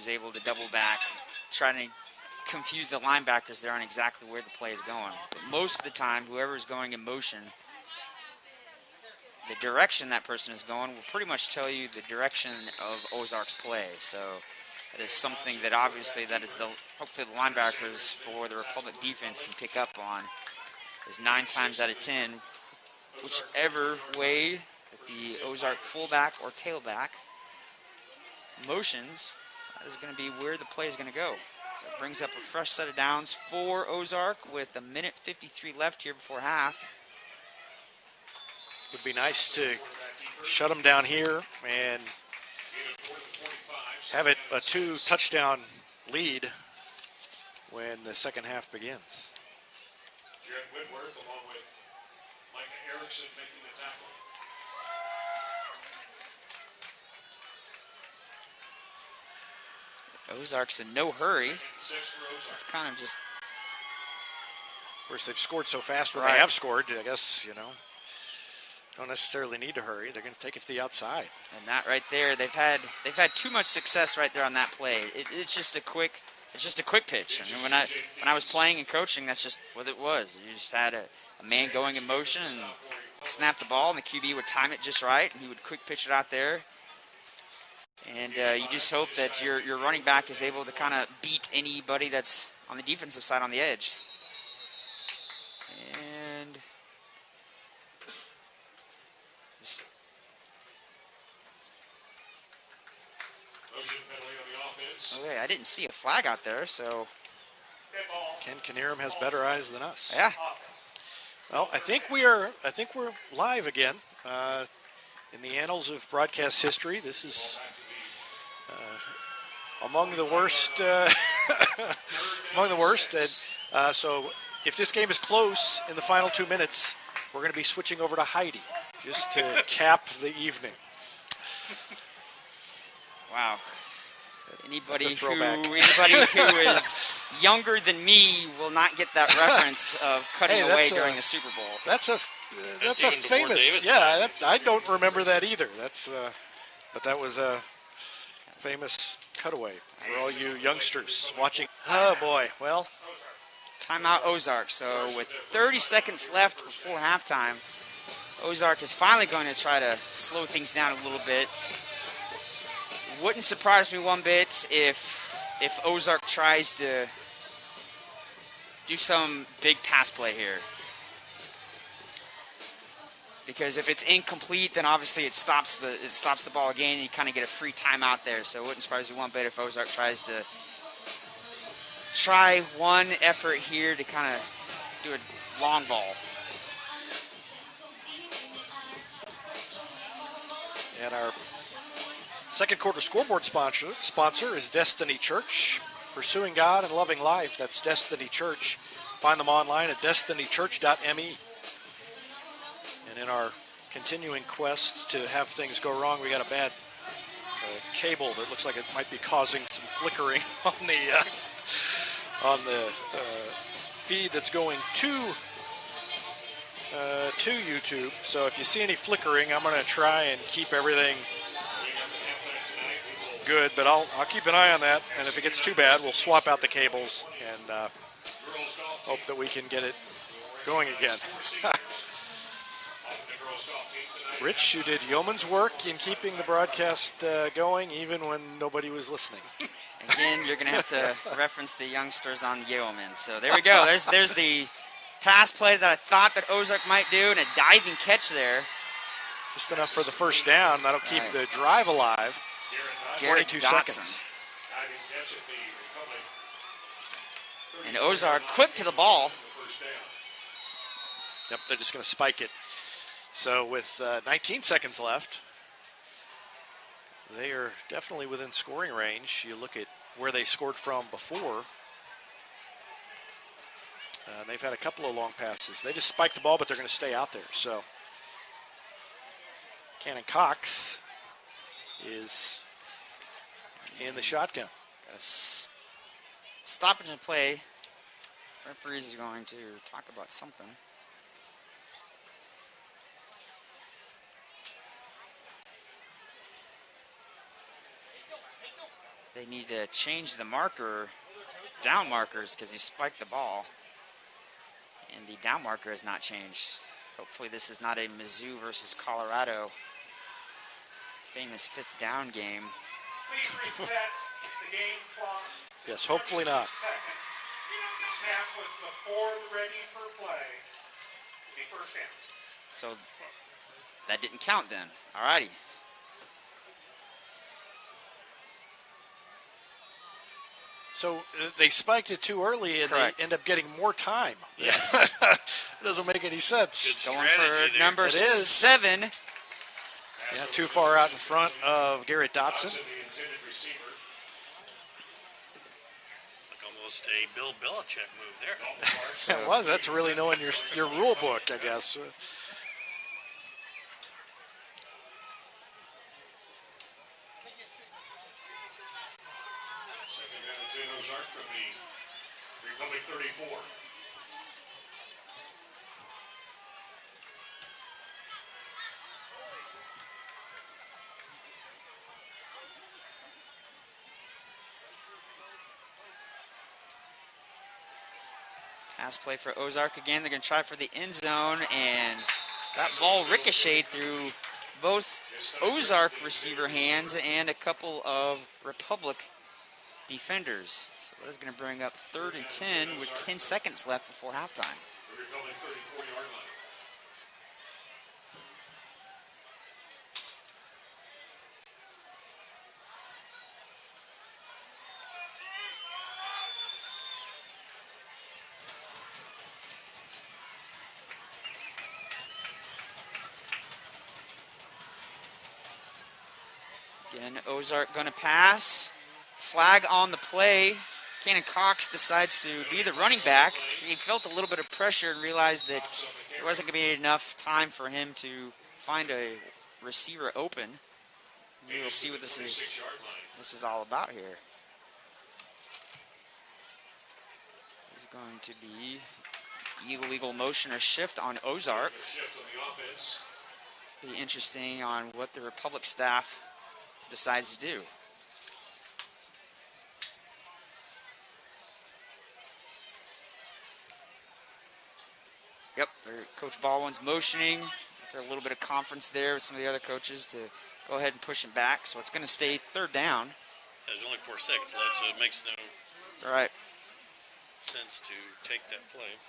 is able to double back, trying to confuse the linebackers there on exactly where the play is going. But most of the time, whoever is going in motion, the direction that person is going will pretty much tell you the direction of Ozark's play. So that is something that obviously hopefully the linebackers for the Republic defense can pick up on, is 9 times out of 10, whichever way that the Ozark fullback or tailback motions, that is going to be where the play is going to go. So it brings up a fresh set of downs for Ozark with 1:53 left here before half. Would be nice to shut them down here and have it a 2-touchdown lead when the second half begins. Jared Whitworth along with Micah Erickson making the tackle. Ozark's in no hurry. It's kind of just... Of course, they've scored so fast when Right. they have scored, I guess, don't necessarily need to hurry. They're going to take it to the outside. And that right there, they've had too much success right there on that play. It's just a quick pitch. I mean, when I was playing and coaching, that's just what it was. You just had a man going in motion and snap the ball, and the QB would time it just right, and he would quick pitch it out there. And you just hope that your running back is able to kind of beat anybody that's on the defensive side on the edge. And just okay, I didn't see a flag out there, so Ken Knierim has better eyes than us. yeah. Well, I think we're live again. In the annals of broadcast history, this is among the worst. Among the worst. And so, if this game is close in the final 2 minutes, we're going to be switching over to Heidi just to cap the evening. Wow. Anybody That's a who throwback. is younger than me will not get that reference of cutting away during the Super Bowl. That's a famous. Yeah, I don't remember that either. But that was a famous cutaway for all you youngsters watching. Oh boy, well. Timeout Ozark. So with 30 seconds left before halftime, Ozark is finally going to try to slow things down a little bit. Wouldn't surprise me one bit if Ozark tries to do some big pass play here. Because if it's incomplete, then obviously it stops the ball again, and you kind of get a free timeout there. So it wouldn't surprise me one bit if Ozark tries to try one effort here to kind of do a long ball. And our second quarter scoreboard sponsor is Destiny Church. Pursuing God and loving life. That's Destiny Church. Find them online at destinychurch.me. And in our continuing quest to have things go wrong, we got a bad cable that looks like it might be causing some flickering on the feed that's going to YouTube. So if you see any flickering, I'm going to try and keep everything good, but I'll keep an eye on that. And if it gets too bad, we'll swap out the cables and hope that we can get it going again. Rich, you did yeoman's work in keeping the broadcast going even when nobody was listening. Again, you're going to have to reference the youngsters on the Yeoman. So there we go. There's the pass play that I thought that Ozark might do, and a diving catch there. Just enough for the first down. That'll keep the drive alive. 22 seconds. And Ozark quick to the ball. Yep, they're just going to spike it. So with 19 seconds left, they are definitely within scoring range. You look at where they scored from before. They've had a couple of long passes. They just spiked the ball, but they're going to stay out there. So Cannon Cox is in the shotgun. Stoppage and play. Referees are going to talk about something. they need to change the marker, down markers, because he spiked the ball. And the down marker has not changed. Hopefully this is not a Mizzou versus Colorado famous fifth down game. Please reset the game clock. Yes, hopefully not. The snap was before the ready for play. The first down. So that didn't count then. Alrighty. So they spiked it too early, and Correct. they end up getting more time. Yes. It doesn't make any sense. Going for number It is. 7. Yeah, too far out in front of Garrett Dotson. The intended receiver. It's like almost a Bill Belichick move there. That was. That's really knowing your rule book, I guess. Second down and 10 Ozark from the Republic 34. Pass play for Ozark again. They're going to try for the end zone, and that ball ricocheted through both Ozark receiver hands and a couple of Republic defenders. So that is going to bring up 3rd and 10 with 10 seconds left before halftime. The Republic 34-yard line. Again, Ozark going to pass. Flag on the play. Cannon Cox decides to be the running back. He felt a little bit of pressure and realized that there wasn't going to be enough time for him to find a receiver open. We will see what this is all about here. There's going to be illegal motion or shift on Ozark. Shift on the offense. Be interesting on what the Republic staff decides to do. Yep, Coach Baldwin's motioning. After a little bit of conference there with some of the other coaches to go ahead and push him back. So it's going to stay 3rd down. There's only 4 seconds left, so it makes no All right. sense to take that play.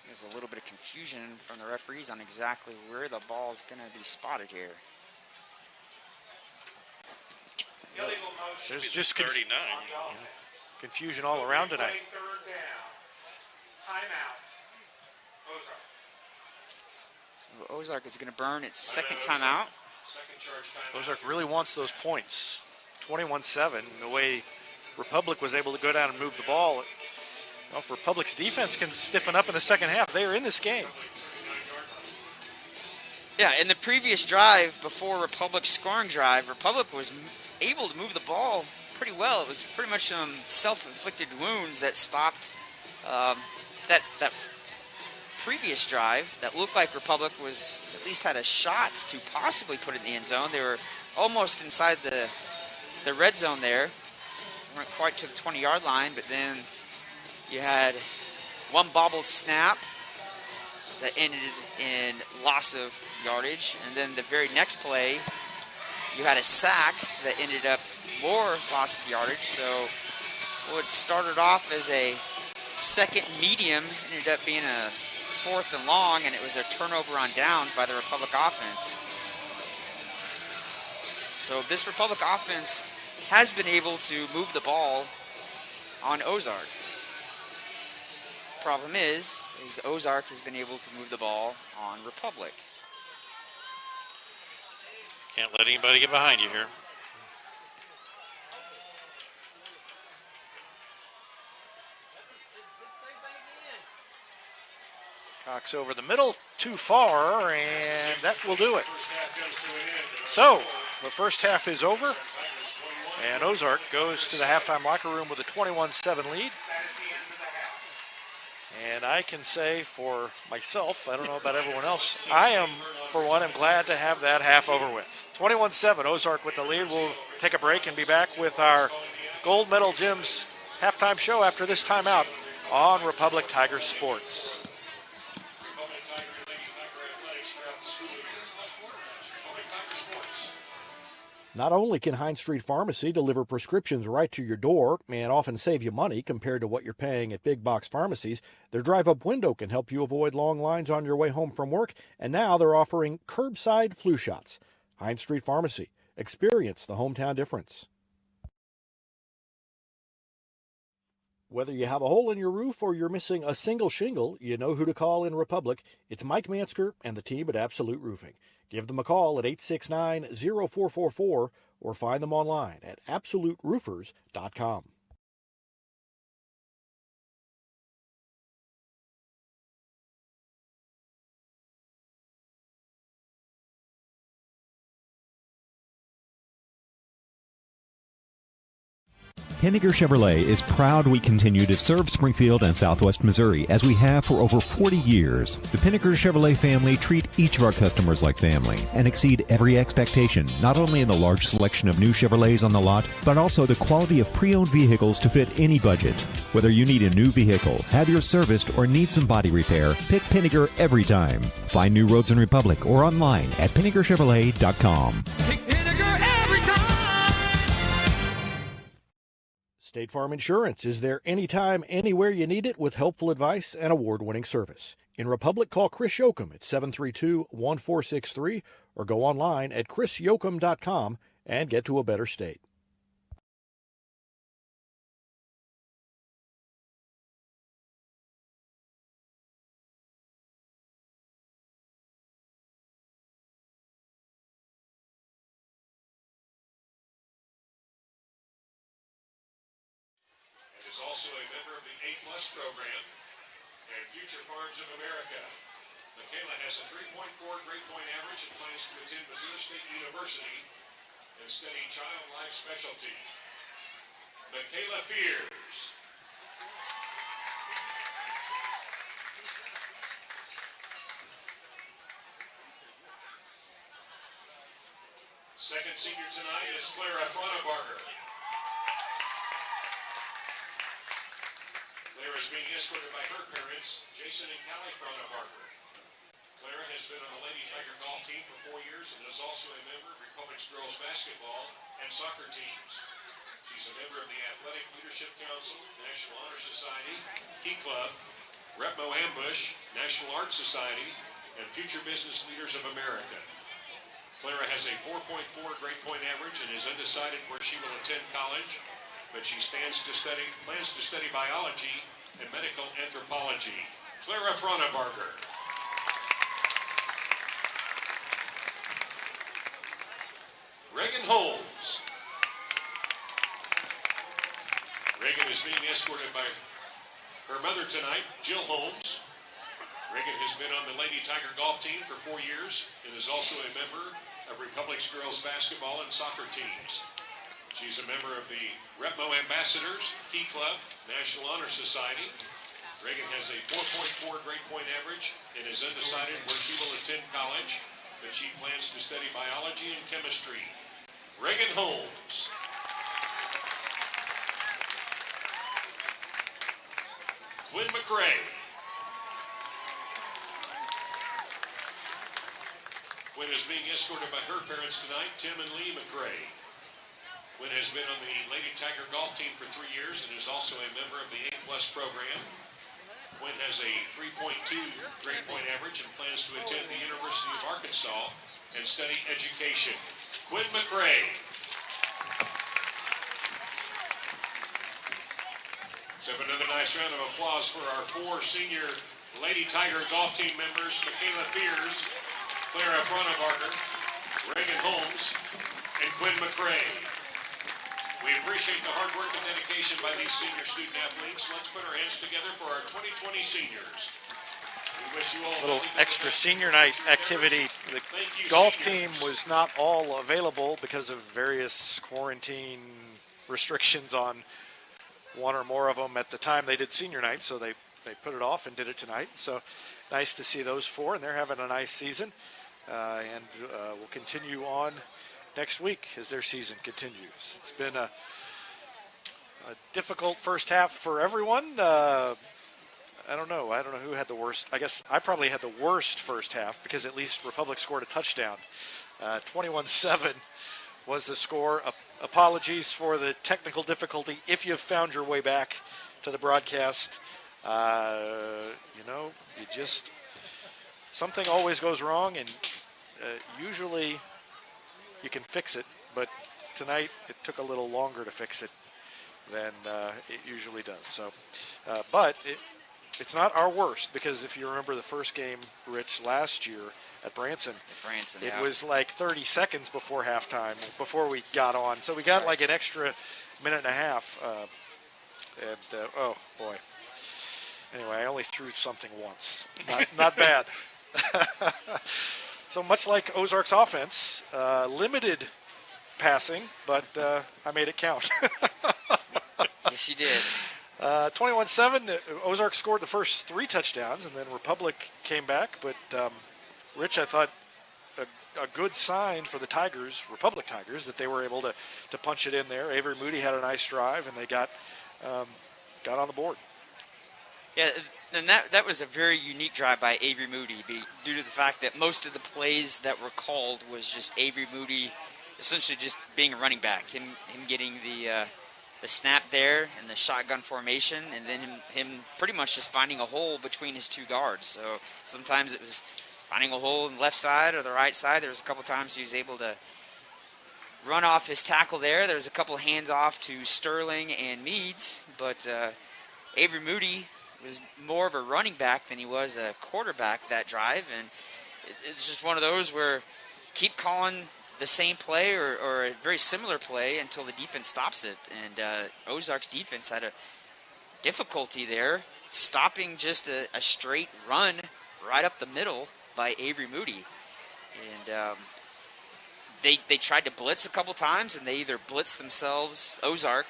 There's a little bit of confusion from the referees on exactly where the ball is going to be spotted here. Illegal motion. There's just 39. confusion all around tonight. 3rd down. Timeout. Ozark. So Ozark is going to burn its 2nd timeout. Second charge timeout. Ozark really wants those points. 21-7. The way Republic was able to go down and move the ball. Well, if Republic's defense can stiffen up in the second half, they are in this game. Yeah, in the previous drive, before Republic's scoring drive, Republic was able to move the ball pretty well. It was pretty much some self-inflicted wounds that stopped that previous drive that looked like Republic was at least had a shot to possibly put it in the end zone. They were almost inside the red zone there. Weren't quite to the 20-yard line, but then you had one bobbled snap that ended in loss of yardage, and then the very next play, you had a sack that ended up more loss of yardage. So what started off as a 2nd medium ended up being a 4th and long, and it was a turnover on downs by the Republic offense. So this Republic offense has been able to move the ball on Ozark. Problem is Ozark has been able to move the ball on Republic. Can't let anybody get behind you here. Cox over the middle, too far, and that will do it. So, the first half is over, and Ozark goes to the halftime locker room with a 21-7 lead. And I can say for myself, I don't know about everyone else, I am, for one, am glad to have that half over with. 21-7, Ozark with the lead. We'll take a break and be back with our Gold Medal Gyms halftime show after this timeout on Republic Tiger Sports. Not only can Hines Street Pharmacy deliver prescriptions right to your door and often save you money compared to what you're paying at big box pharmacies, their drive-up window can help you avoid long lines on your way home from work, and now they're offering curbside flu shots. Hines Street Pharmacy. Experience the hometown difference. Whether you have a hole in your roof or you're missing a single shingle, you know who to call in Republic. It's Mike Mansker and the team at Absolute Roofing. Give them a call at 869-0444 or find them online at absoluteroofers.com. Pinniger Chevrolet is proud we continue to serve Springfield and Southwest Missouri as we have for over 40 years. The Pinniger Chevrolet family treat each of our customers like family and exceed every expectation, not only in the large selection of new Chevrolets on the lot, but also the quality of pre-owned vehicles to fit any budget. Whether you need a new vehicle, have yours serviced, or need some body repair, pick Pinniger every time. Find new roads in Republic or online at PinnigerChevrolet.com. Pick Pinniger every time! State Farm Insurance is there anytime, anywhere you need it with helpful advice and award-winning service. In Republic, call Chris Yoakum at 732-1463 or go online at chrisyoakum.com and get to a better state. Is also a member of the A-Plus program and Future Farms of America. Michaela has a 3.4 grade point average and plans to attend Missouri State University and study child life specialty. Michaela Fears. Second senior tonight is Clara Fronabarger. Clara is being escorted by her parents, Jason and Callie Fronabarger. Clara has been on the Lady Tiger golf team for 4 years and is also a member of Republic's girls basketball and soccer teams. She's a member of the Athletic Leadership Council, National Honor Society, Key Club, Repmo Ambush, National Art Society, and Future Business Leaders of America. Clara has a 4.4 grade point average and is undecided where she will attend college, but she plans to study biology and medical anthropology. Clara Fronabarger. Reagan Holmes. Reagan is being escorted by her mother tonight, Jill Holmes. Reagan has been on the Lady Tiger golf team for 4 years and is also a member of Republic's girls basketball and soccer teams. She's a member of the Repmo Ambassadors, Key Club, National Honor Society. Reagan has a 4.4 grade point average and is undecided where she will attend college, but she plans to study biology and chemistry. Reagan Holmes. Quinn McRae. Quinn is being escorted by her parents tonight, Tim and Lee McRae. Quinn has been on the Lady Tiger golf team for 3 years and is also a member of the A-Plus program. Quinn has a 3.2 grade point average and plans to attend the University of Arkansas and study education. Quinn McRae. Let's have another nice round of applause for our 4 senior Lady Tiger golf team members, Michaela Fears, Clara Fronabarger, Reagan Holmes, and Quinn McRae. We appreciate the hard work and dedication by these senior student athletes. Let's put our hands together for our 2020 seniors. We wish you all A little extra senior night activity. The golf team was not all available because of various quarantine restrictions on one or more of them at the time they did senior night, so they they put it off and did it tonight. So nice to see those four, and they're having a nice season. And will continue on next week as their season continues. It's been a difficult first half for everyone. I don't know who had the worst. I guess I probably had the worst first half because at least Republic scored a touchdown. 21-7 was the score. Apologies for the technical difficulty. If you've found your way back to the broadcast, something always goes wrong, and usually you can fix it, but tonight it took a little longer to fix it than it usually does. So, but it's not our worst, because if you remember the first game, Rich, last year at Branson, it was like 30 seconds before halftime, before we got on. So we got like an extra minute and a half. Oh, boy. Anyway, I only threw something once. Not bad. So much like Ozark's offense, limited passing, but I made it count. Yes, you did. 21-7, Ozark scored the first 3 touchdowns, and then Republic came back. But, Rich, I thought a good sign for the Tigers, Republic Tigers, that they were able to punch it in there. Avery Moody had a nice drive, and they got on the board. Yeah, and that was a very unique drive by Avery Moody, due to the fact that most of the plays that were called was just Avery Moody essentially just being a running back, him getting the snap there and the shotgun formation, and then him pretty much just finding a hole between his 2 guards. So sometimes it was finding a hole on the left side or the right side. There was a couple times he was able to run off his tackle there. There was a couple hands off to Sterling and Meads, but Avery Moody was more of a running back than he was a quarterback that drive, and it's just one of those where keep calling the same play or a very similar play until the defense stops it. And Ozark's defense had a difficulty there stopping just a straight run right up the middle by Avery Moody. And they tried to blitz a couple times, and they either blitzed themselves, Ozark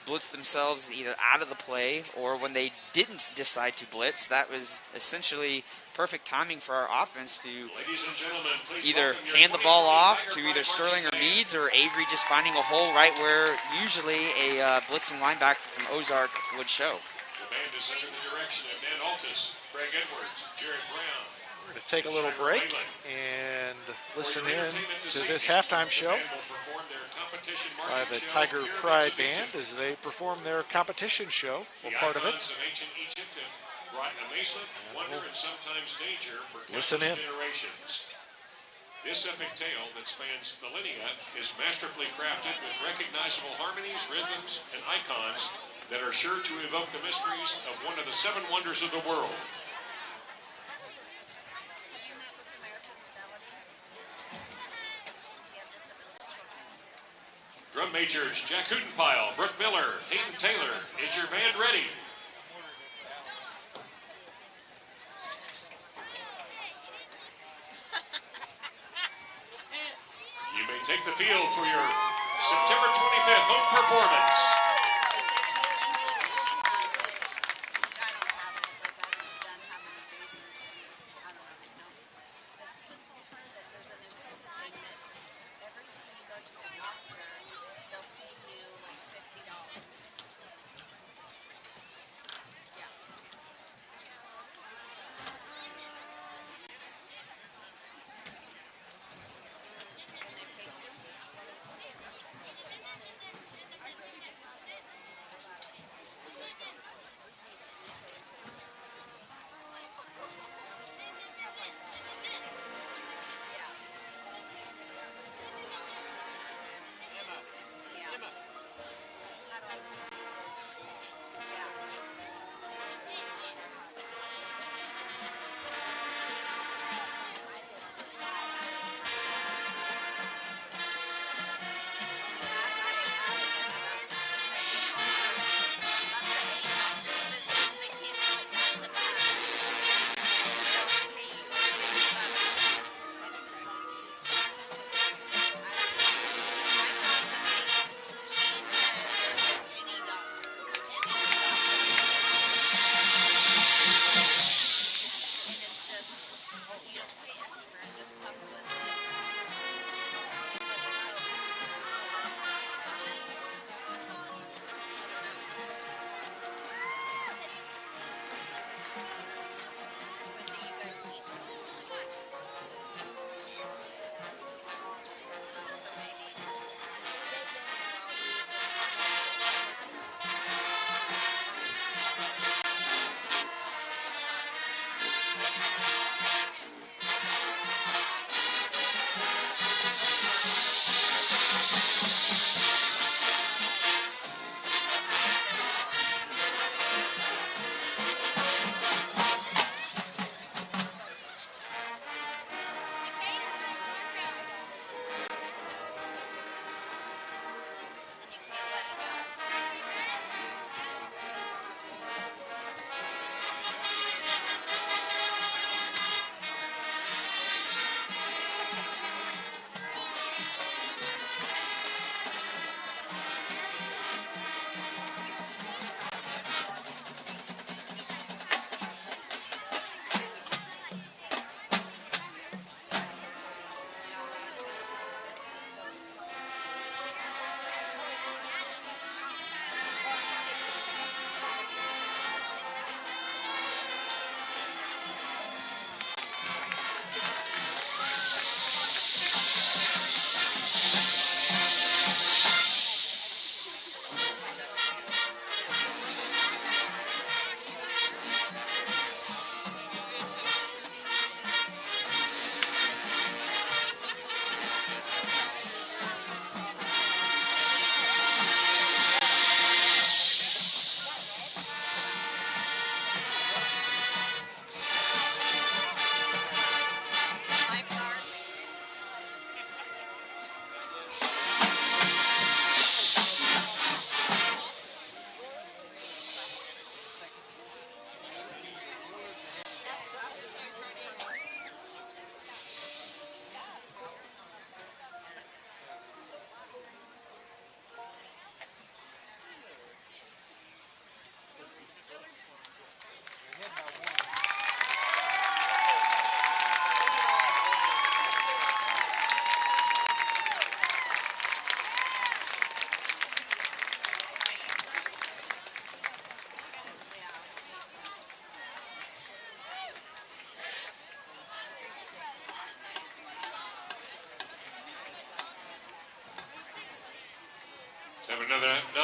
blitzed themselves either out of the play, or when they didn't decide to blitz, that was essentially perfect timing for our offense to either hand the ball off to either Sterling or Meads, or Avery just finding a hole right where usually a blitzing linebacker from Ozark would show. The band is under the direction of Dan Altus, Greg Edwards, Jared Brown. We're going to take a little break and listen in to this halftime show by the Tiger Pride Band as they perform their competition show. We're part of it. Listen in. This epic tale that spans millennia is masterfully crafted with recognizable harmonies, rhythms, and icons that are sure to evoke the mysteries of one of the 7 wonders of the world. Drum majors Jack Hudenpile, Brooke Miller, Hayden Taylor. Is your band ready? You may take the field for your September 25th home performance.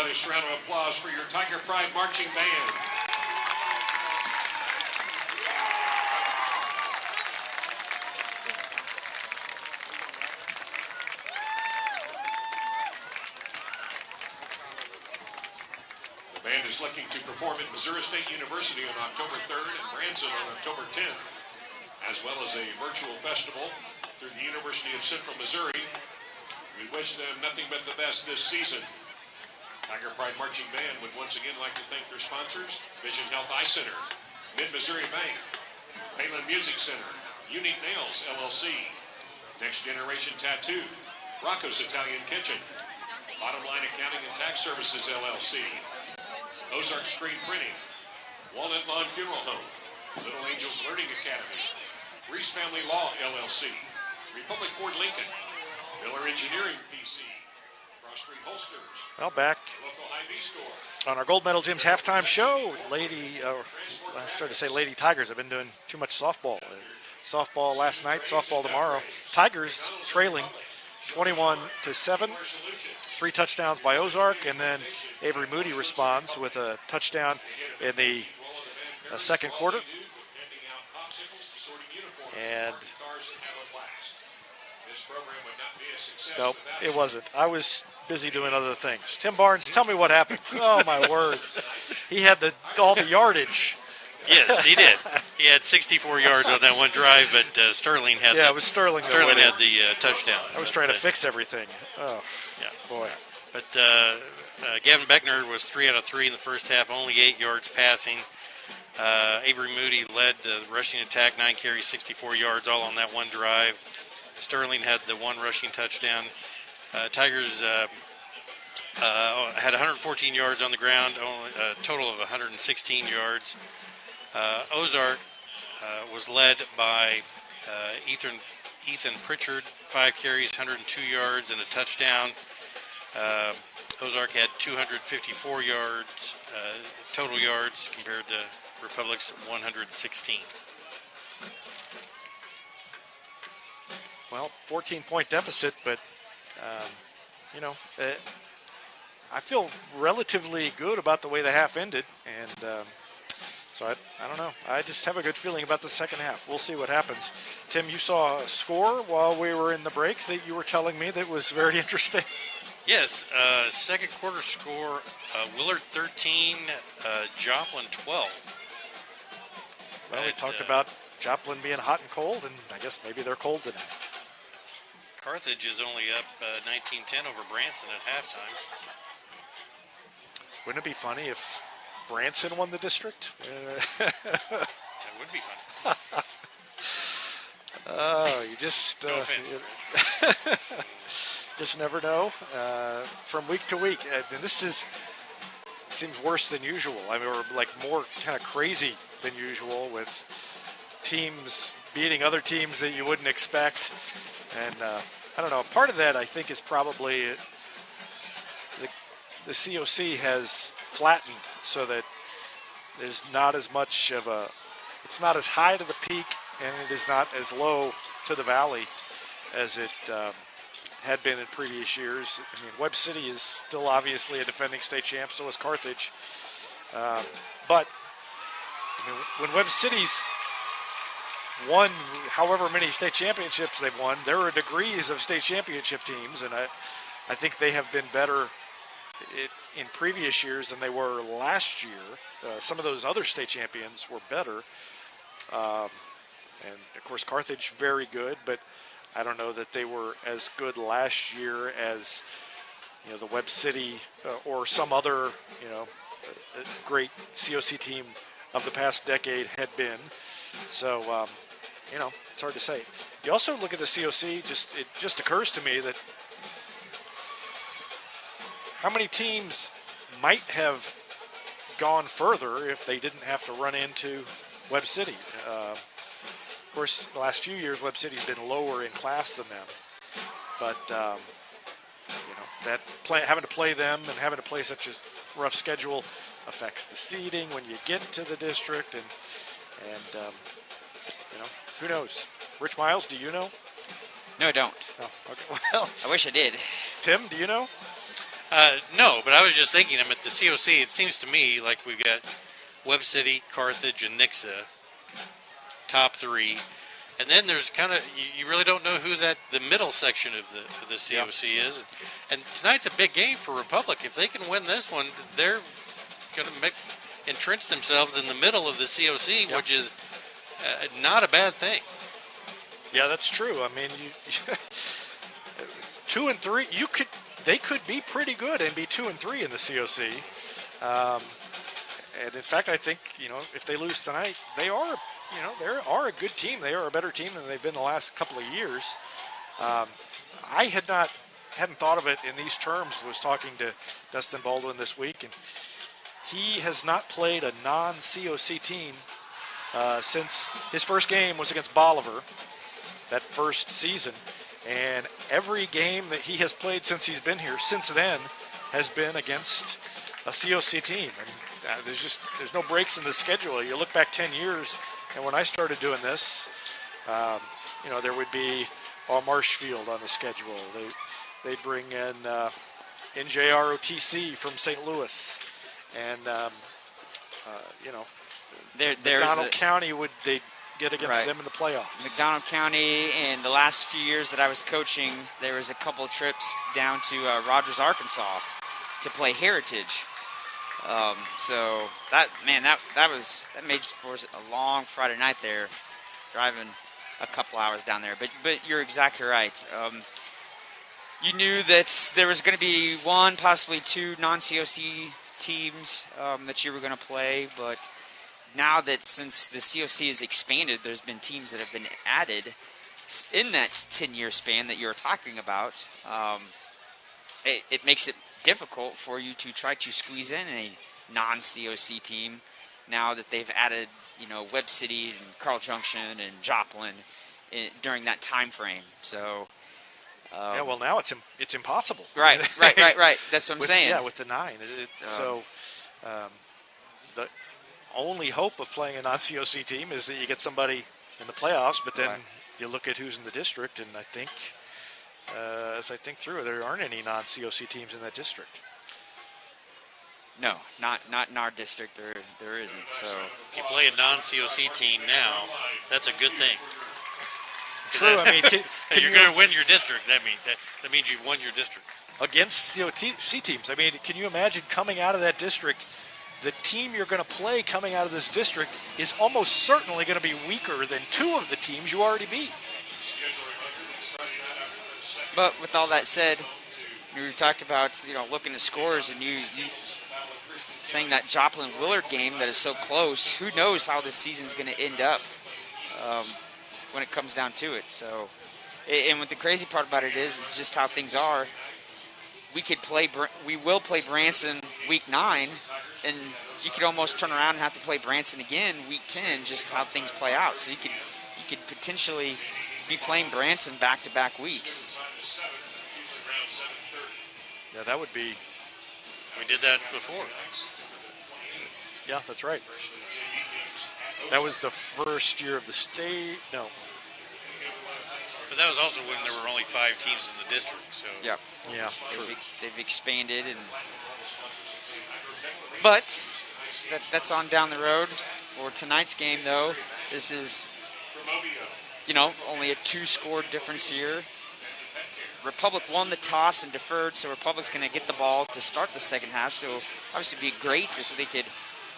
nice round of applause for your Tiger Pride Marching Band. The band is looking to perform at Missouri State University on October 3rd and Branson on October 10th, as well as a virtual festival through the University of Central Missouri. We wish them nothing but the best this season. Tiger Pride Marching Band would once again like to thank their sponsors: Vision Health Eye Center, Mid-Missouri Bank, Palin Music Center, Unique Nails, LLC, Next Generation Tattoo, Rocco's Italian Kitchen, Bottom Line Accounting and Tax Services, LLC, Ozark Screen Printing, Walnut Lawn Funeral Home, Little Angels Learning Academy, Reese Family Law, LLC, Republic Ford Lincoln, Miller Engineering, PC, Cross Street Holsters. Well, back Local Hy-Vee store. on our Gold Medal Gym's halftime show, I started to say Lady Tigers. I've been doing too much softball. Softball last night, softball tomorrow. Tigers trailing 21-7. 3 touchdowns by Ozark, and then Avery Moody responds with a touchdown in the second quarter. And nope, it wasn't. I was busy doing other things. Tim Barnes, tell me what happened. Oh, my word. He had all the yardage. Yes, he did. He had 64 yards on that one drive, but Sterling had it was Sterling. Sterling had the touchdown. I was trying to fix everything. Oh, yeah, boy. But Gavin Beckner was 3 out of 3 in the first half, only 8 yards passing. Avery Moody led the rushing attack, 9 carries, 64 yards, all on that one drive. Sterling had the 1 rushing touchdown. Tigers had 114 yards on the ground, only a total of 116 yards. Ozark was led by Ethan Pritchard, 5 carries, 102 yards, and a touchdown. Ozark had 254 yards, total yards, compared to Republic's 116. Well, 14-point deficit, but, I feel relatively good about the way the half ended, and so I don't know. I just have a good feeling about the second half. We'll see what happens. Tim, you saw a score while we were in the break that you were telling me that was very interesting. Yes, second quarter score, Willard 13, Joplin 12. Well, we talked about Joplin being hot and cold, and I guess maybe they're cold tonight. Carthage is only up 19-10 over Branson at halftime. Wouldn't it be funny if Branson won the district? That would be fun. Oh, you just... No offense, just never know from week to week. And this seems worse than usual. I mean, or like more kind of crazy than usual with teams beating other teams that you wouldn't expect. And I don't know. Part of that, I think, is probably the COC has flattened so that there's not as much of a, it's not as high to the peak and it is not as low to the valley as it had been in previous years. I mean, Webb City is still obviously a defending state champ, so is Carthage. But I mean, when Webb City's won however many state championships they've won, there are degrees of state championship teams, and I think they have been better in previous years than they were last year. Some of those other state champions were better. And, of course, Carthage, very good, but I don't know that they were as good last year as, the Webb City or some other, great COC team of the past decade had been. So, it's hard to say. You also look at the COC, it just occurs to me that how many teams might have gone further if they didn't have to run into Webb City. Of course, the last few years, Webb City's been lower in class than them. But, that having to play them and having to play such a rough schedule affects the seeding when you get to the district. And who knows? Rich Miles, do you know? No, I don't. Oh, okay. Well, I wish I did. Tim, do you know? No, but I was just thinking, I'm at the COC. It seems to me like we got Webb City, Carthage, and Nixa, top three. And then there's kind of, you really don't know who the middle section of the COC is. And tonight's a big game for Republic. If they can win this one, they're going to entrench themselves in the middle of the COC, which is not a bad thing. Yeah, that's true. I mean, 2 and 3, they could be pretty good and be 2 and 3 in the COC. And in fact, I think, if they lose tonight, they are a good team. They are a better team than they've been the last couple of years. I hadn't thought of it in these terms. Was talking to Dustin Baldwin this week, and he has not played a non-COC team since his first game was against Bolivar that first season. And every game that he has played since he's been here, since then, has been against a COC team. And there's no breaks in the schedule. You look back 10 years, and when I started doing this, there would be Marshfield on the schedule. They bring in NJROTC from St. Louis, and McDonald County they get against them in the playoffs. McDonald County, in the last few years that I was coaching, there was a couple of trips down to Rogers, Arkansas, to play Heritage. So that made for a long Friday night there, driving a couple hours down there. But you're exactly right. You knew that there was going to be one, possibly two non-COC teams that you were going to play, but now that since the COC has expanded, there's been teams that have been added in that 10-year span that you're talking about. It makes it difficult for you to try to squeeze in a non-COC team now that they've added, Webb City and Carl Junction and Joplin during that time frame. So now it's impossible. Right. That's what I'm saying. Yeah, with the 9. The only hope of playing a non-COC team is that you get somebody in the playoffs, but then you look at who's in the district, and I think, as I think through, there aren't any non-COC teams in that district. No, not in our district. There isn't. So if you play a non-COC team now, that's a good thing. True. I mean, you're going to win your district. That means you've won your district against COC teams. I mean, can you imagine coming out of that district? The team you're going to play coming out of this district is almost certainly going to be weaker than 2 of the teams you already beat. But with all that said, we talked about looking at scores, and you saying that Joplin-Willard game that is so close. Who knows how this season's going to end up when it comes down to it. So, and what the crazy part about it is just how things are. We will play Branson week 9, and you could almost turn around and have to play Branson again week 10, just how things play out. So you could potentially be playing Branson back-to-back weeks. Yeah, that would be. We did that before. Yeah, that's right. That was the first year of the state. No. But that was also when there were only 5 teams in the district. So yeah, true. They've expanded, but that's on down the road. For tonight's game, though, this is only a 2-score difference here. Republic won the toss and deferred, so Republic's going to get the ball to start the second half. So obviously, it'd be great if they could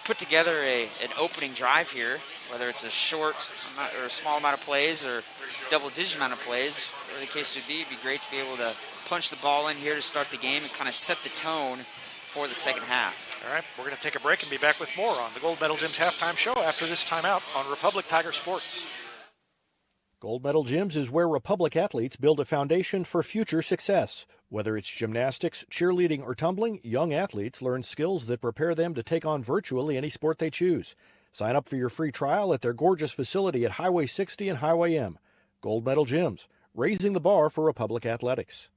put together an opening drive here, whether it's a short or a small amount of plays or double-digit amount of plays. Whatever the case would be, it'd be great to be able to punch the ball in here to start the game and kind of set the tone for the second half. All right, we're going to take a break and be back with more on the Gold Medal Gyms halftime show after this timeout on Republic Tiger Sports. Gold Medal Gyms is where Republic athletes build a foundation for future success. Whether it's gymnastics, cheerleading, or tumbling, young athletes learn skills that prepare them to take on virtually any sport they choose. Sign up for your free trial at their gorgeous facility at Highway 60 and Highway M. Gold Medal Gyms, raising the bar for Republic athletics.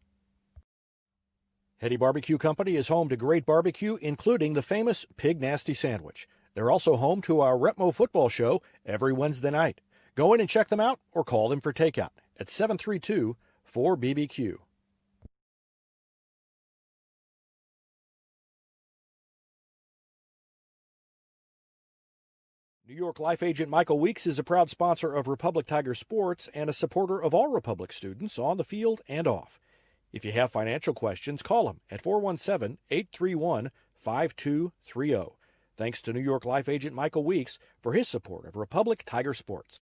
Hetty Barbecue Company is home to great barbecue, including the famous Pig Nasty Sandwich. They're also home to our Retmo football show every Wednesday night. Go in and check them out or call them for takeout at 732-4BBQ. New York Life agent Michael Weeks is a proud sponsor of Republic Tiger Sports and a supporter of all Republic students on the field and off. If you have financial questions, call him at 417-831-5230. Thanks to New York Life agent Michael Weeks for his support of Republic Tiger Sports.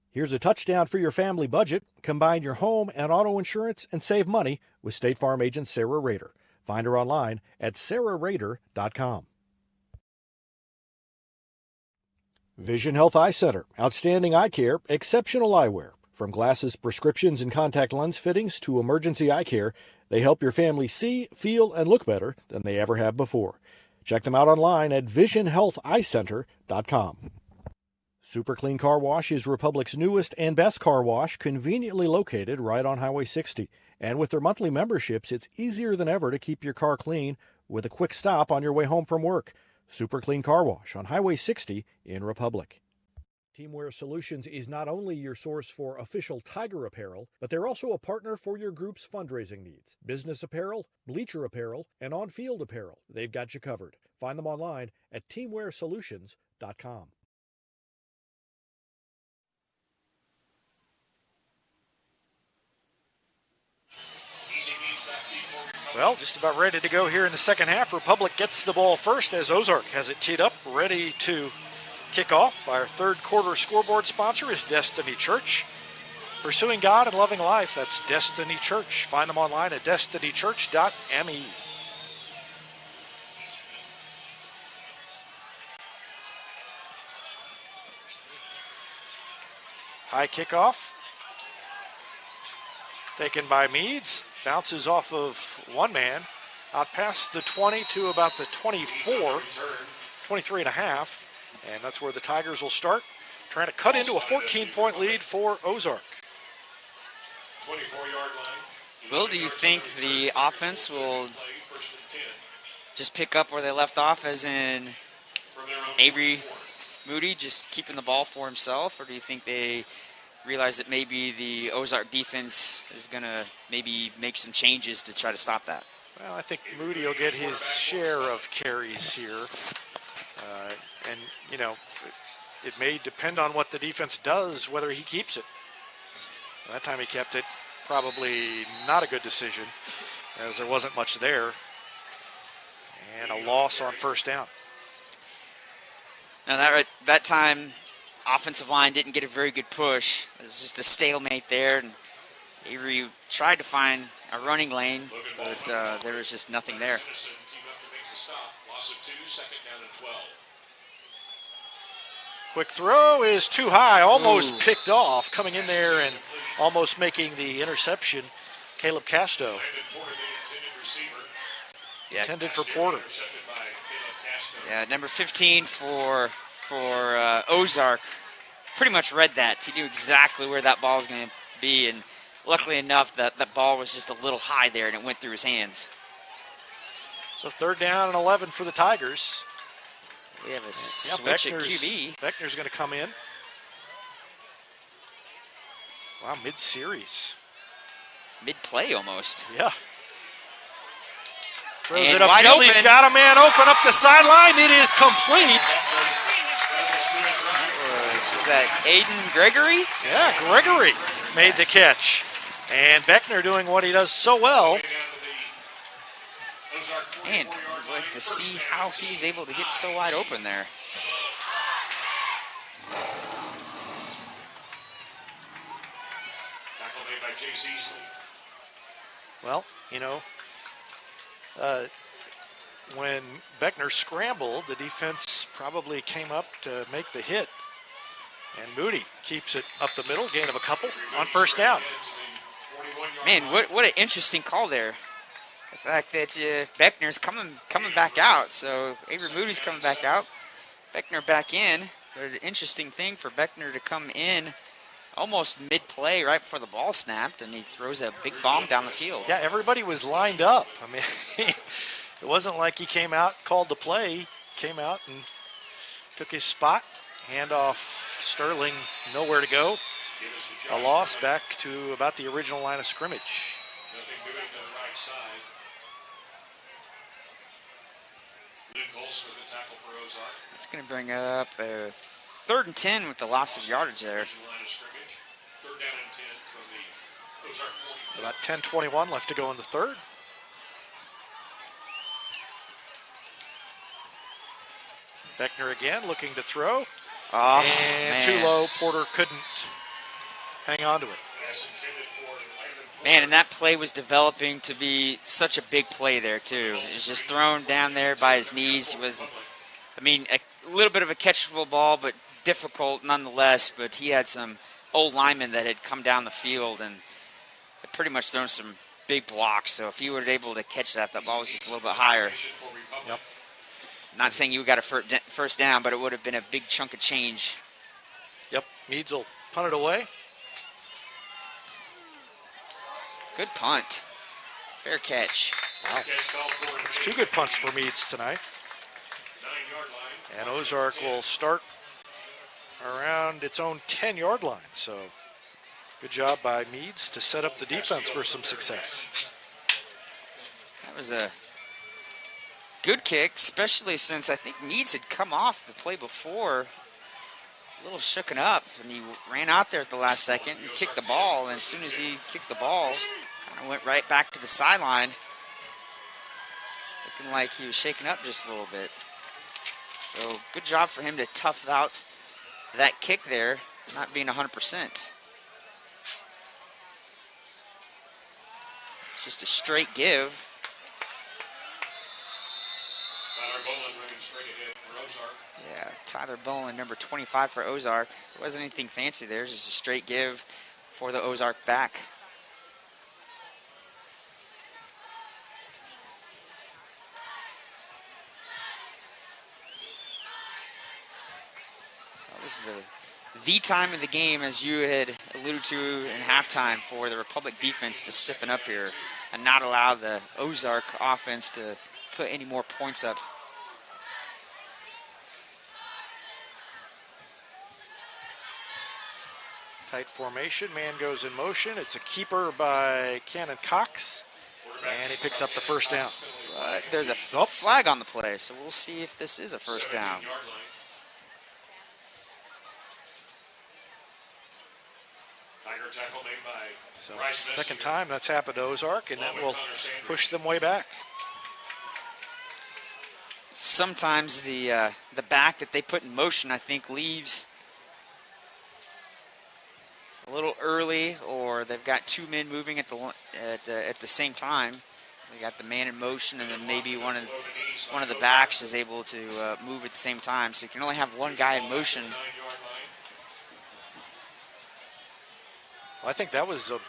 Here's a touchdown for your family budget. Combine your home and auto insurance and save money with State Farm agent Sarah Rader. Find her online at sarahrader.com. Vision Health Eye Center. Outstanding eye care, exceptional eyewear. From glasses, prescriptions, and contact lens fittings to emergency eye care, they help your family see, feel, and look better than they ever have before. Check them out online at visionhealtheyecenter.com. Super Clean Car Wash is Republic's newest and best car wash, conveniently located right on Highway 60. And with their monthly memberships, it's easier than ever to keep your car clean with a quick stop on your way home from work. Super Clean Car Wash on Highway 60 in Republic. Teamwear Solutions is not only your source for official Tiger apparel, but they're also a partner for your group's fundraising needs. Business apparel, bleacher apparel, and on-field apparel. They've got you covered. Find them online at teamwearsolutions.com. Well, just about ready to go here in the second half. Republic gets the ball first as Ozark has it teed up, ready to kick off. Our third quarter scoreboard sponsor is Destiny Church. Pursuing God and loving life, that's Destiny Church. Find them online at destinychurch.me. High kickoff. Taken by Meads. Bounces off of one man. Out past the 20 to about the 24. 23 and a half. And that's where the Tigers will start. Trying to cut into a 14-point lead for Ozark. 24-yard line. Will, do you think the offense will just pick up where they left off, as in Avery Moody just keeping the ball for himself, or do you think they realize that maybe the Ozark defense is going to maybe make some changes to try to stop that? Well, I think Moody will get his share of carries here. And, you know, it may depend on what the defense does, whether he keeps it. That time he kept it. Probably not a good decision, as there wasn't much there. And a loss on first down. Now that time, offensive line didn't get a very good push. It was just a stalemate there, and Avery tried to find a running lane, but there was just nothing there. Quick throw is too high, almost picked off, coming in there and almost making the interception. Caleb Casto. Intended for Porter. Yeah, number 15 for Ozark pretty much read that. He knew exactly where that ball was going to be, and luckily enough that ball was just a little high there and it went through his hands. So third down and 11 for the Tigers. We have a switch at QB. Beckner's going to come in. Wow, mid-series. Mid-play almost. Yeah. Throws and it up. Wide open. He's got a man open up the sideline. It is complete. Was that Aiden Gregory? Yeah, Gregory made the catch. And Beckner doing what he does so well. Man, I'd like to see how he's able to get so wide open there. Tackle made by Chase Easley. Well, you know, when Beckner scrambled, the defense probably came up to make the hit. And Moody keeps it up the middle, gain of a couple on first down. Man, what an interesting call there. The fact that Beckner's coming back out, so Avery Moody's coming back out, Beckner back in. But an interesting thing for Beckner to come in almost mid-play right before the ball snapped, and he throws a big bomb down the field. Yeah, everybody was lined up. I mean, it wasn't like he came out, called the play. He came out and took his spot. Handoff, Sterling, nowhere to go. A loss back to about the original line of scrimmage. Nothing doing to the right side. Luke Holtz with the tackle for Ozark. It's going to bring up a 3rd and 10 with the loss of yardage there. Line of scrimmage. 3rd down and 10 from the Ozark 40. About 10:21 left to go in the third. Beckner again looking to throw. Oh, And man. too low. Porter couldn't hang on to it. Pass intended for Landon Man, and that play was developing to be such a big play there, too. It was just thrown down there by his knees. It was, I mean, a little bit of a catchable ball, but difficult nonetheless. But he had some old linemen that had come down the field and had pretty much thrown some big blocks. So if he were able to catch that, that ball was just a little bit higher. Yep. Not saying you got a first down, but it would have been a big chunk of change. Yep. Meads will punt it away. Good punt. Fair catch. Wow. It's 2 good punts for Meads tonight. 9-yard line. And Ozark will start around its own 10-yard line. So good job by Meads to set up the defense for some success. That was a good kick, especially since I think Meads had come off the play before, a little shooken up, and he ran out there at the last second and kicked the ball. And as soon as he kicked the ball, kind of went right back to the sideline, looking like he was shaken up just a little bit. So good job for him to tough out that kick there, not being 100%. It's just a straight give. Tyler Boland running straight ahead for Ozark. Yeah, Tyler Bowen, number 25 for Ozark. It wasn't anything fancy there, just a straight give for the Ozark back. That was the time of the game, as you had alluded to in halftime, for the Republic defense to stiffen up here and not allow the Ozark offense to put any more points up. Tight formation. Man goes in motion. It's a keeper by Cannon Cox. And he picks up the first down. But there's a flag on the play, so we'll see if this is a first down. So second time that's happened to Ozark, and that will push them way back. Sometimes the back that they put in motion, I think, leaves a little early, or they've got 2 men moving at the same time. They got the man in motion, and then maybe one of the backs is able to move at the same time. So you can only have one guy in motion. Well, I think that was it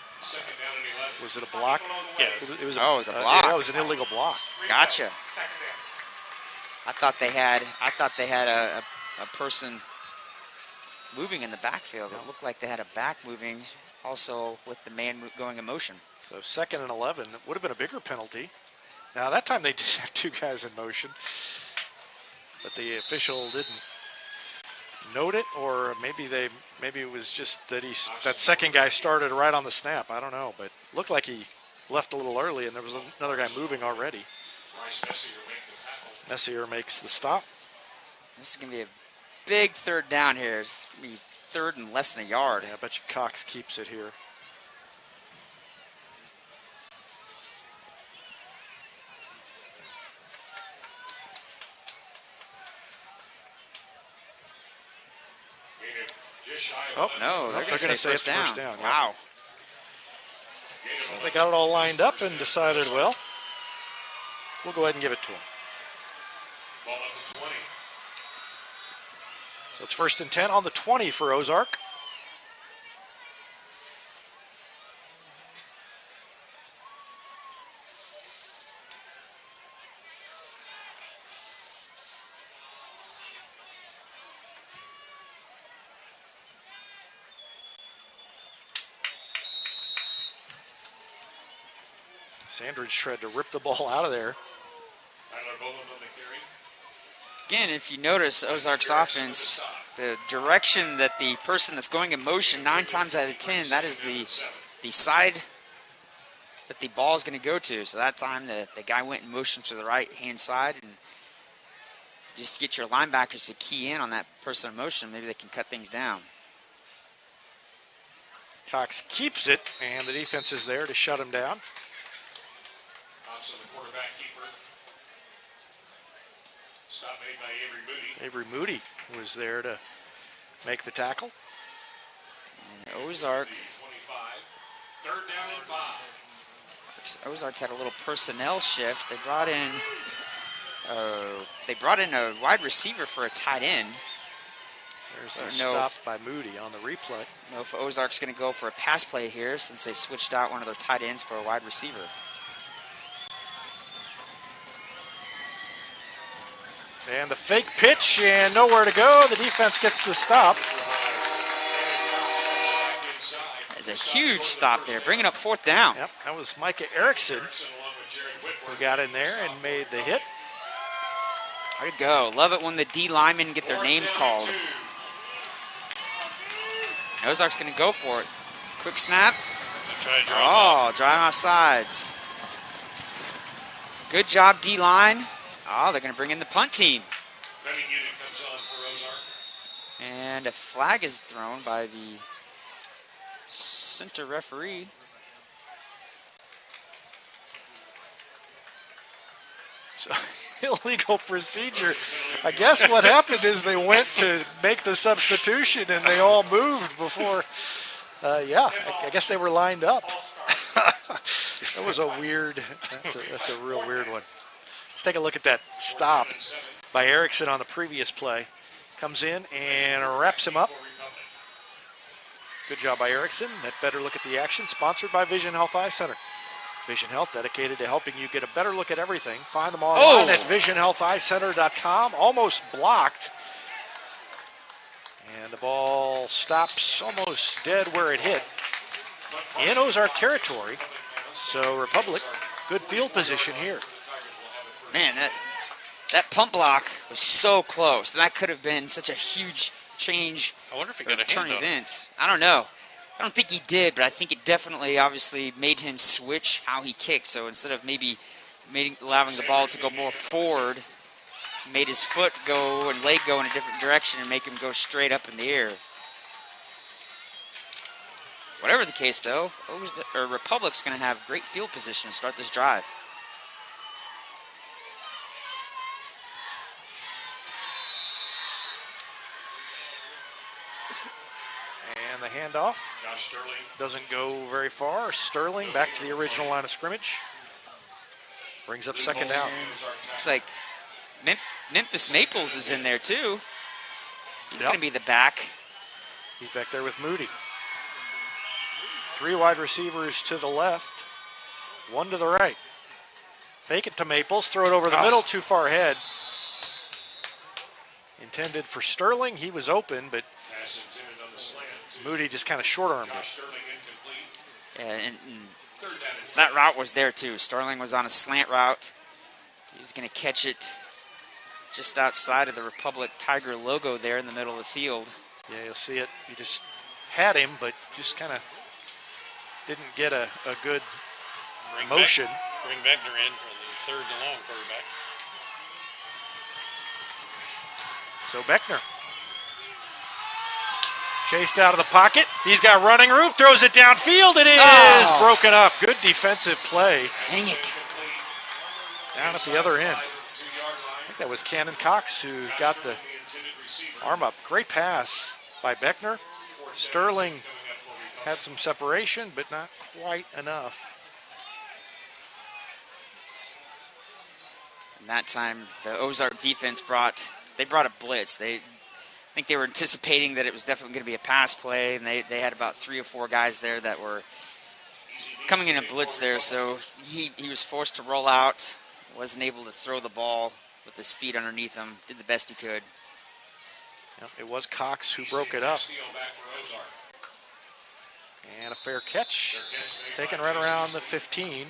a block? Yeah. It was Oh, it was a block. Yeah, it was an illegal block. Gotcha. I thought they had a person moving in the backfield. It looked like they had a back moving also with the man going in motion. So 2nd and 11 would have been a bigger penalty. Now that time they did have 2 guys in motion, but the official didn't note it, or maybe it was just that that second guy started right on the snap. I don't know, but looked like he left a little early, and there was another guy moving already. Messier makes the stop. This is going to be a big 3rd down here. It's going to be 3rd and less than a yard. Yeah, I bet you Cox keeps it here. Oh, No, they're going to say it's first down. yeah. Wow. So they got it all lined up and decided, well, we'll go ahead and give it to them. Ball at the 20. So it's 1st and 10 on the 20 for Ozark. Sandridge tried to rip the ball out of there. Again, if you notice Ozark's offense, the direction that the person that's going in motion 9 times out of 10, that is the side that the ball is going to go to. So that time the guy went in motion to the right-hand side, and just get your linebackers to key in on that person in motion. Maybe they can cut things down. Cox keeps it, and the defense is there to shut him down. Thompson, the quarterback keeper. Stop made by Avery Moody. Avery Moody was there to make the tackle. And Ozark. 25. Third down and 5. Ozark had a little personnel shift. They brought in a wide receiver for a tight end. There's the stop by Moody on the replay. I don't know if Ozark's going to go for a pass play here since they switched out one of their tight ends for a wide receiver. And the fake pitch and nowhere to go. The defense gets the stop. That's a huge stop there, bringing up 4th down. Yep, that was Micah Erickson who got in there and made the hit. Way to go. Love it when the D linemen get their names called. Ozark's going to go for it. Quick snap. Oh, driving off sides. Good job, D-line. Oh, they're going to bring in the punt team. And a flag is thrown by the center referee. So, illegal procedure. I guess what happened is they went to make the substitution and they all moved before. I guess they were lined up. That was a weird. That's a real weird one. Let's take a look at that stop by Erickson on the previous play. Comes in and wraps him up. Good job by Erickson. That better look at the action. Sponsored by Vision Health Eye Center. Vision Health, dedicated to helping you get a better look at everything. Find them online at visionhealtheyecenter.com. Almost blocked. And the ball stops almost dead where it hit. In Ozark territory. So Republic, good field position here. Man, that pump block was so close. That could have been such a huge change. I wonder if he got a turn hand events. I don't know. I don't think he did, but I think it definitely, obviously, made him switch how he kicked. So instead of maybe allowing the ball to go more forward, made his foot go and leg go in a different direction and make him go straight up in the air. Whatever the case, though, Republic's going to have great field position to start this drive. And the handoff doesn't go very far. Sterling back to the original line of scrimmage. Brings up second down. Looks like Memphis Maples is in there too. He's going to be the back. He's back there with Moody. 3 wide receivers to the left, 1 to the right. Fake it to Maples, throw it over the middle, too far ahead. Intended for Sterling. He was open, but Moody just kind of short-armed it. Yeah, and that route was there too. Sterling was on a slant route. He was going to catch it just outside of the Republic Tiger logo there in the middle of the field. Yeah, you'll see it. He just had him, but just kind of didn't get a good motion. Bring Beckner in for the third and long quarterback. So Beckner chased out of the pocket. He's got running room, throws it downfield. It is broken up. Good defensive play. Dang it. Down at the other end. I think that was Cannon Cox who got the arm up. Great pass by Beckner. Sterling had some separation, but not quite enough. And that time, the Ozark defense brought a blitz. I think they were anticipating that it was definitely going to be a pass play, and they had about 3 or 4 guys there that were coming in a blitz there. So he was forced to roll out, wasn't able to throw the ball with his feet underneath him, did the best he could. Yep, it was Cox who broke it up. And a fair catch, taken right around the 15.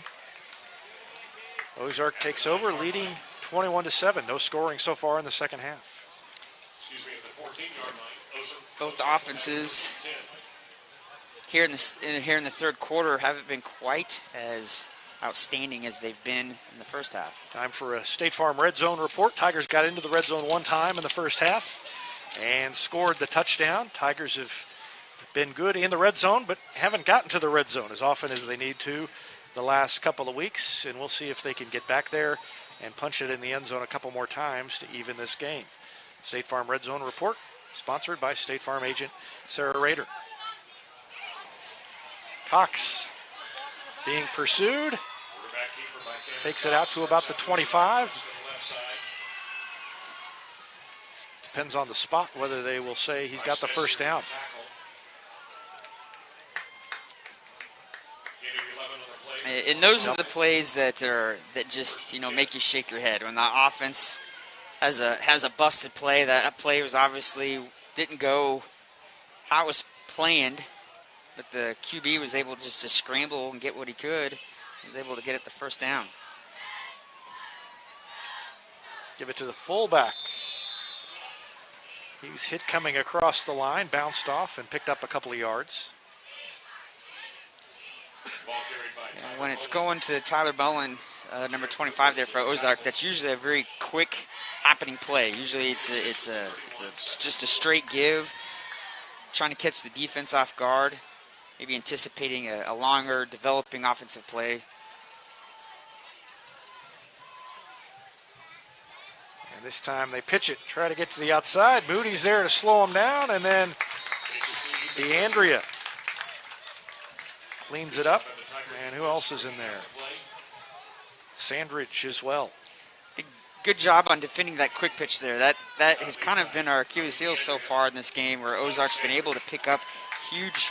Ozark takes over, leading 21-7. No scoring so far in the second half. Both offenses here in the third quarter haven't been quite as outstanding as they've been in the first half. Time for a State Farm Red Zone report. Tigers got into the red zone one time in the first half and scored the touchdown. Tigers have been good in the red zone, but haven't gotten to the red zone as often as they need to the last couple of weeks, and we'll see if they can get back there and punch it in the end zone a couple more times to even this game. State Farm Red Zone report, sponsored by State Farm agent Sarah Rader. Cox being pursued, takes it out to about the 25. Depends on the spot whether they will say he's got the first down. And those are the plays that just make you shake your head. When the offense has a busted play, that play was obviously didn't go how it was planned, but the QB was able just to scramble and get what he could. He was able to get it the first down. Give it to the fullback. He was hit coming across the line, bounced off, and picked up a couple of yards. When it's going to Tyler Bowen, number 25 there for Ozark, that's usually a very quick happening play. Usually it's just a straight give, trying to catch the defense off guard, maybe anticipating a longer developing offensive play. And this time they pitch it, try to get to the outside. Moody's there to slow him down, and then DeAndrea cleans it up. And who else is in there? Sandridge as well. Good job on defending that quick pitch there. That has kind of been our Achilles heel so far in this game, where Ozark's been able to pick up huge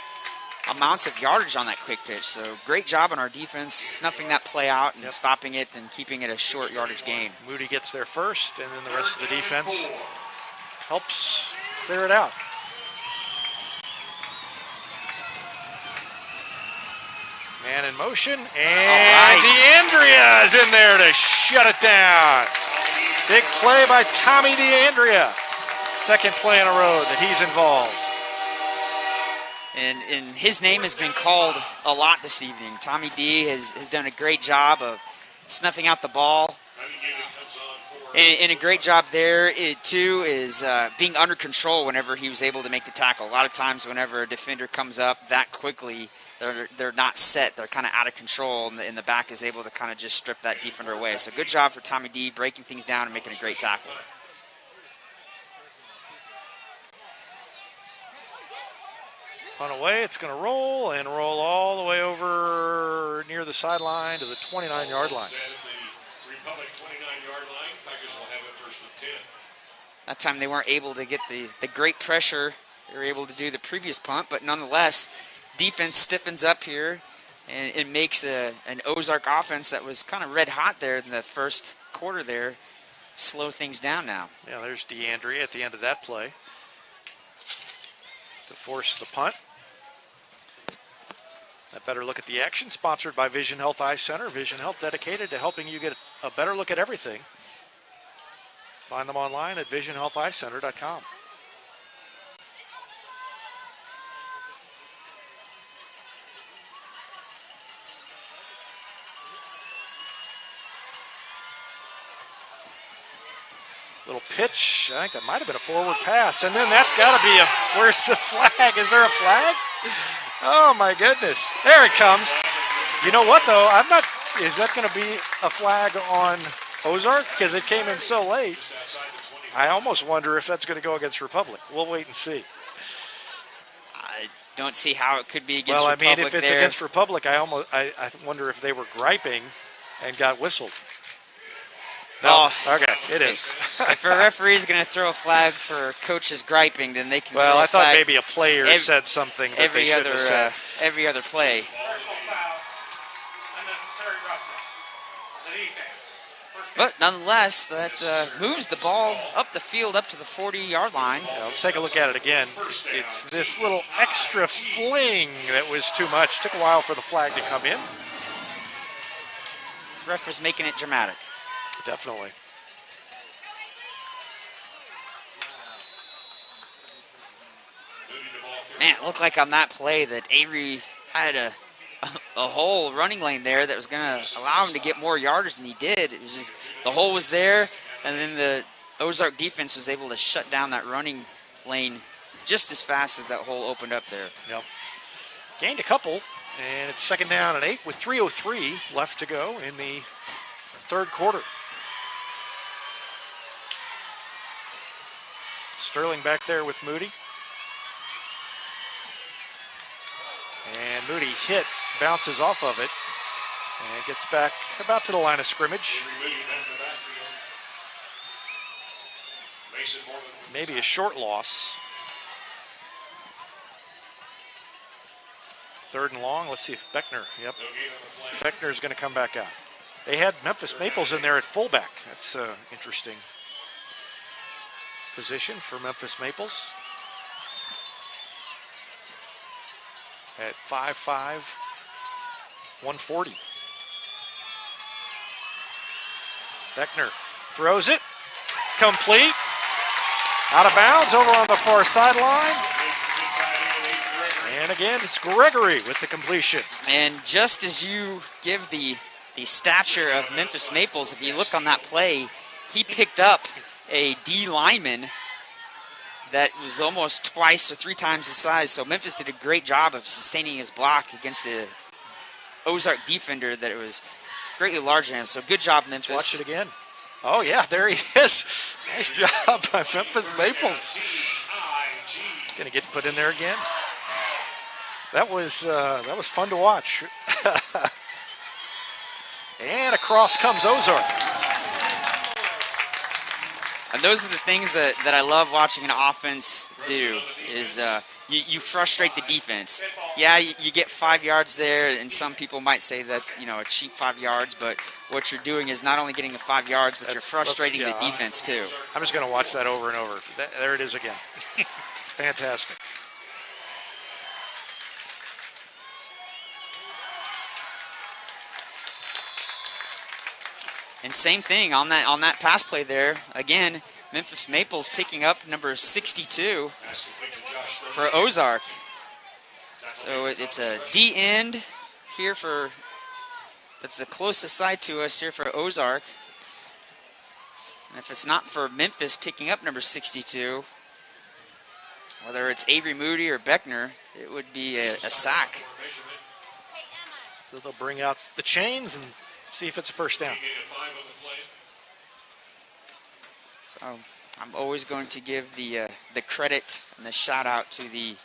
amounts of yardage on that quick pitch. So great job on our defense, snuffing that play out and stopping it and keeping it a short yardage gain. Moody gets there first, and then the rest of the defense helps clear it out. Man in motion, and DeAndrea is in there to shut it down. Big play by Tommy DeAndrea. Second play in a row that he's involved. And his name has been called a lot this evening. Tommy D has done a great job of snuffing out the ball. And a great job there, too, is being under control whenever he was able to make the tackle. A lot of times whenever a defender comes up that quickly, they're not set. They're kind of out of control, and the back is able to kind of just strip that defender away. So good job for Tommy D breaking things down and making a great tackle. Punt away, it's going to roll and roll all the way over near the sideline to the 29-yard line. That time they weren't able to get the great pressure they were able to do the previous punt, but nonetheless, defense stiffens up here and it makes an Ozark offense that was kind of red hot there in the first quarter there slow things down now. Yeah, there's DeAndrea at the end of that play to force the punt. A better look at the action, sponsored by Vision Health Eye Center. Vision Health, dedicated to helping you get a better look at everything. Find them online at visionhealtheyecenter.com. Little pitch. I think that might have been a forward pass. And then that's got to be a, where's the flag? Is there a flag? Oh, my goodness. There it comes. You know what, though? I'm not, is that going to be a flag on Ozark? Because it came in so late. I almost wonder if that's going to go against Republic. We'll wait and see. I don't see how it could be against Well, I Republic. mean, if it's against Republic, I wonder if they were griping and got whistled. No, okay, it is. If a referee is going to throw a flag for coaches griping, then they can. Well, throw a I thought flag maybe a player said something that they shouldn't have said. Every other play. But nonetheless, that moves the ball up the field, up to the 40-yard line. Yeah, let's take a look at it again. It's this little extra fling that was too much. Took a while for the flag to come in. Ref was making it dramatic. Definitely. Man, it looked like on that play that Avery had a whole running lane there that was going to allow him to get more yards than he did. It was just the hole was there, and then the Ozark defense was able to shut down that running lane just as fast as that hole opened up there. Yep. Gained a couple, and it's 2nd down and 8 with 3:03 left to go in the 3rd quarter. Sterling back there with Moody. And Moody hit, bounces off of it, and gets back about to the line of scrimmage. Maybe a short loss. 3rd and long. Let's see if Beckner, yep. Beckner's going to come back out. They had Memphis Maples in there at fullback. That's an interesting position for Memphis Maples. At 5'5", 140. Beckner throws it. Complete. Out of bounds over on the far sideline. And again, it's Gregory with the completion. And just as you give the stature of Memphis Maples, if you look on that play, he picked up a D lineman that was almost twice or 3 times his size. So Memphis did a great job of sustaining his block against the Ozark defender that it was greatly larger than him. So good job, Memphis. Watch it again. Oh, yeah, there he is. Nice job by Memphis Maples. Going to get put in there again. That was fun to watch. And across comes Ozark. And those are the things that I love watching an offense do is you frustrate the defense. Yeah, you get 5 yards there, and some people might say that's, a cheap 5 yards, but what you're doing is not only getting the 5 yards, but you're frustrating the defense too. I'm just going to watch that over and over. There it is again. Fantastic. And same thing on that pass play there. Again, Memphis Maples picking up number 62 for Ozark. So it's a D end here that's the closest side to us here for Ozark. And if it's not for Memphis picking up number 62, whether it's Avery Moody or Beckner, it would be a sack. So they'll bring out the chains and see if it's a first down. So I'm always going to give the credit and the shout out to the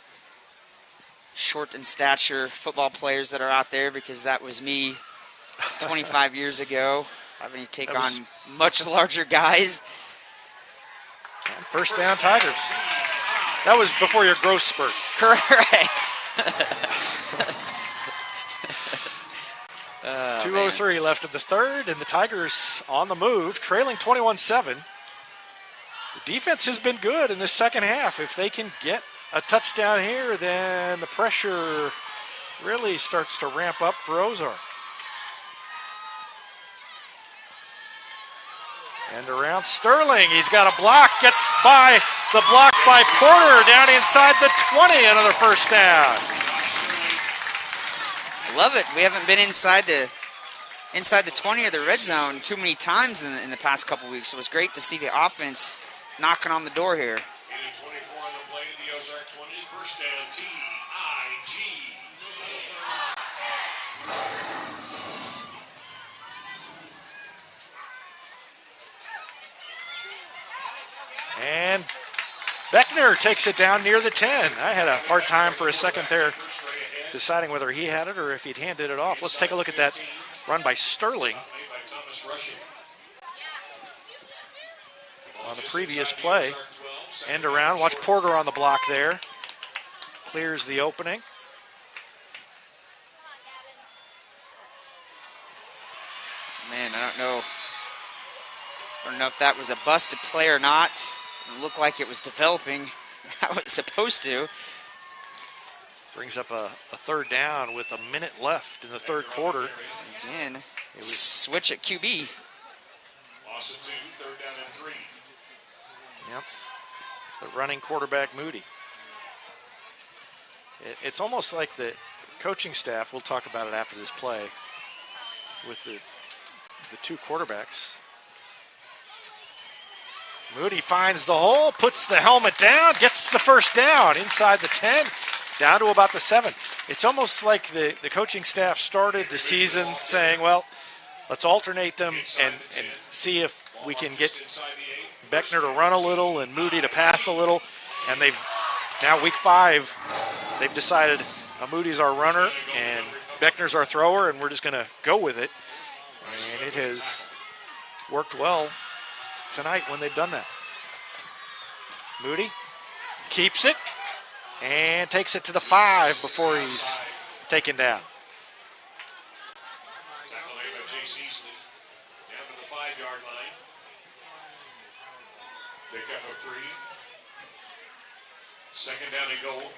short in stature football players that are out there, because that was me 25 years ago, having to take on much larger guys. First down, Tigers. That was before your growth spurt. Correct. 2:03 left in the 3rd, and the Tigers on the move, trailing 21-7. The defense has been good in this second half. If they can get a touchdown here, then the pressure really starts to ramp up for Ozark. And around Sterling, he's got a block, gets by the block by Porter down inside the 20, another first down. Love it. We haven't been inside the 20 or the red zone too many times in the past couple weeks. So it was great to see the offense knocking on the door here. 24 on the play to the Ozark 20, first down, TIG. And Beckner takes it down near the 10. I had a hard time for a second there deciding whether he had it or if he'd handed it off. Let's take a look at that run by Sterling. On the previous play, end around. Watch Porter on the block there. Clears the opening. Man, I don't know if that was a busted play or not. It looked like it was developing how it's supposed to. Brings up a third down with a minute left in the 3rd quarter. Again, it was switch at QB. Loss of 2, 3rd down and 3. Yep. The running quarterback, Moody. It's almost like coaching staff, we'll talk about it after this play, with the two quarterbacks. Moody finds the hole, puts the helmet down, gets the first down inside the 10, down to about the 7. It's almost like the coaching staff started the season saying, well, let's alternate them and see if we can get Beckner to run a little and Moody to pass a little. And now week 5, they've decided Moody's our runner and Beckner's our thrower, and we're just going to go with it. And it has worked well tonight when they've done that. Moody keeps it and takes it to the 5 before he's taken down. Tackle made by J.C. down to the 5-yard line. Pick up a 3. Second down and goal.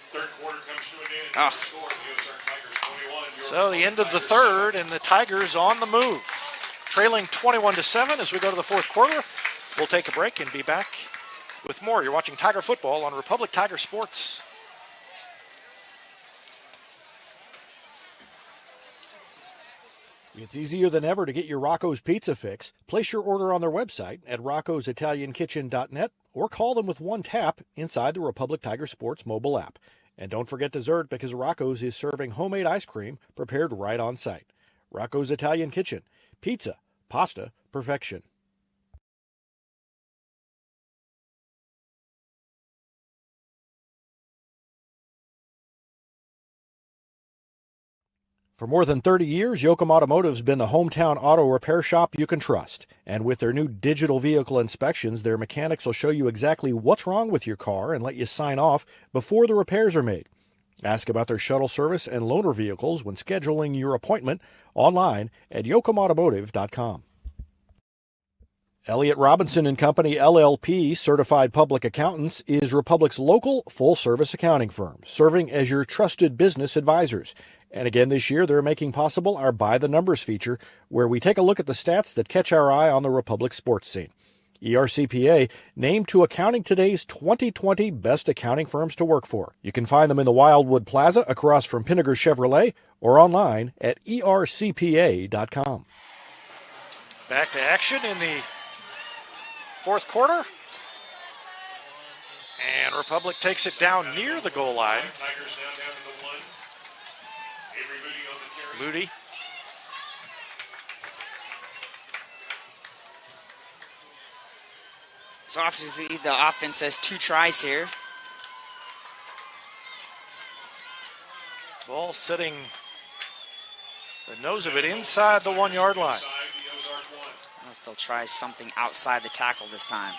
Third quarter comes to an end. Oh. Score, the Ozark Tigers 21. So the end of the third, and the Tigers on the move. Trailing 21-7 as we go to the fourth quarter. We'll take a break and be back with more. You're watching Tiger Football on Republic Tiger Sports. It's easier than ever to get your Rocco's Pizza fix. Place your order on their website at roccositaliankitchen.net or call them with one tap inside the Republic Tiger Sports mobile app. And don't forget dessert, because Rocco's is serving homemade ice cream prepared right on site. Rocco's Italian Kitchen. Pizza, pasta, perfection. For more than 30 years, Yoakum Automotive's been the hometown auto repair shop you can trust. And with their new digital vehicle inspections, their mechanics will show you exactly what's wrong with your car and let you sign off before the repairs are made. Ask about their shuttle service and loaner vehicles when scheduling your appointment online at yoakumautomotive.com. Elliott Robinson & Company, LLP, Certified Public Accountants, is Republic's local full-service accounting firm, serving as your trusted business advisors. And again this year, they're making possible our By the Numbers feature, where we take a look at the stats that catch our eye on the Republic sports scene. ERCPA named to Accounting Today's 2020 Best Accounting Firms to Work For. You can find them in the Wildwood Plaza across from Pinnaker Chevrolet or online at ercpa.com. Back to action in the fourth quarter. And Republic takes it down near the goal line. Tigers now down to the 1. Avery Moody on the carry. Moody. So obviously the offense has 2 tries here. Ball sitting the nose of it inside the 1-yard line. Inside the Ozark 1. I don't know if they'll try something outside the tackle this time.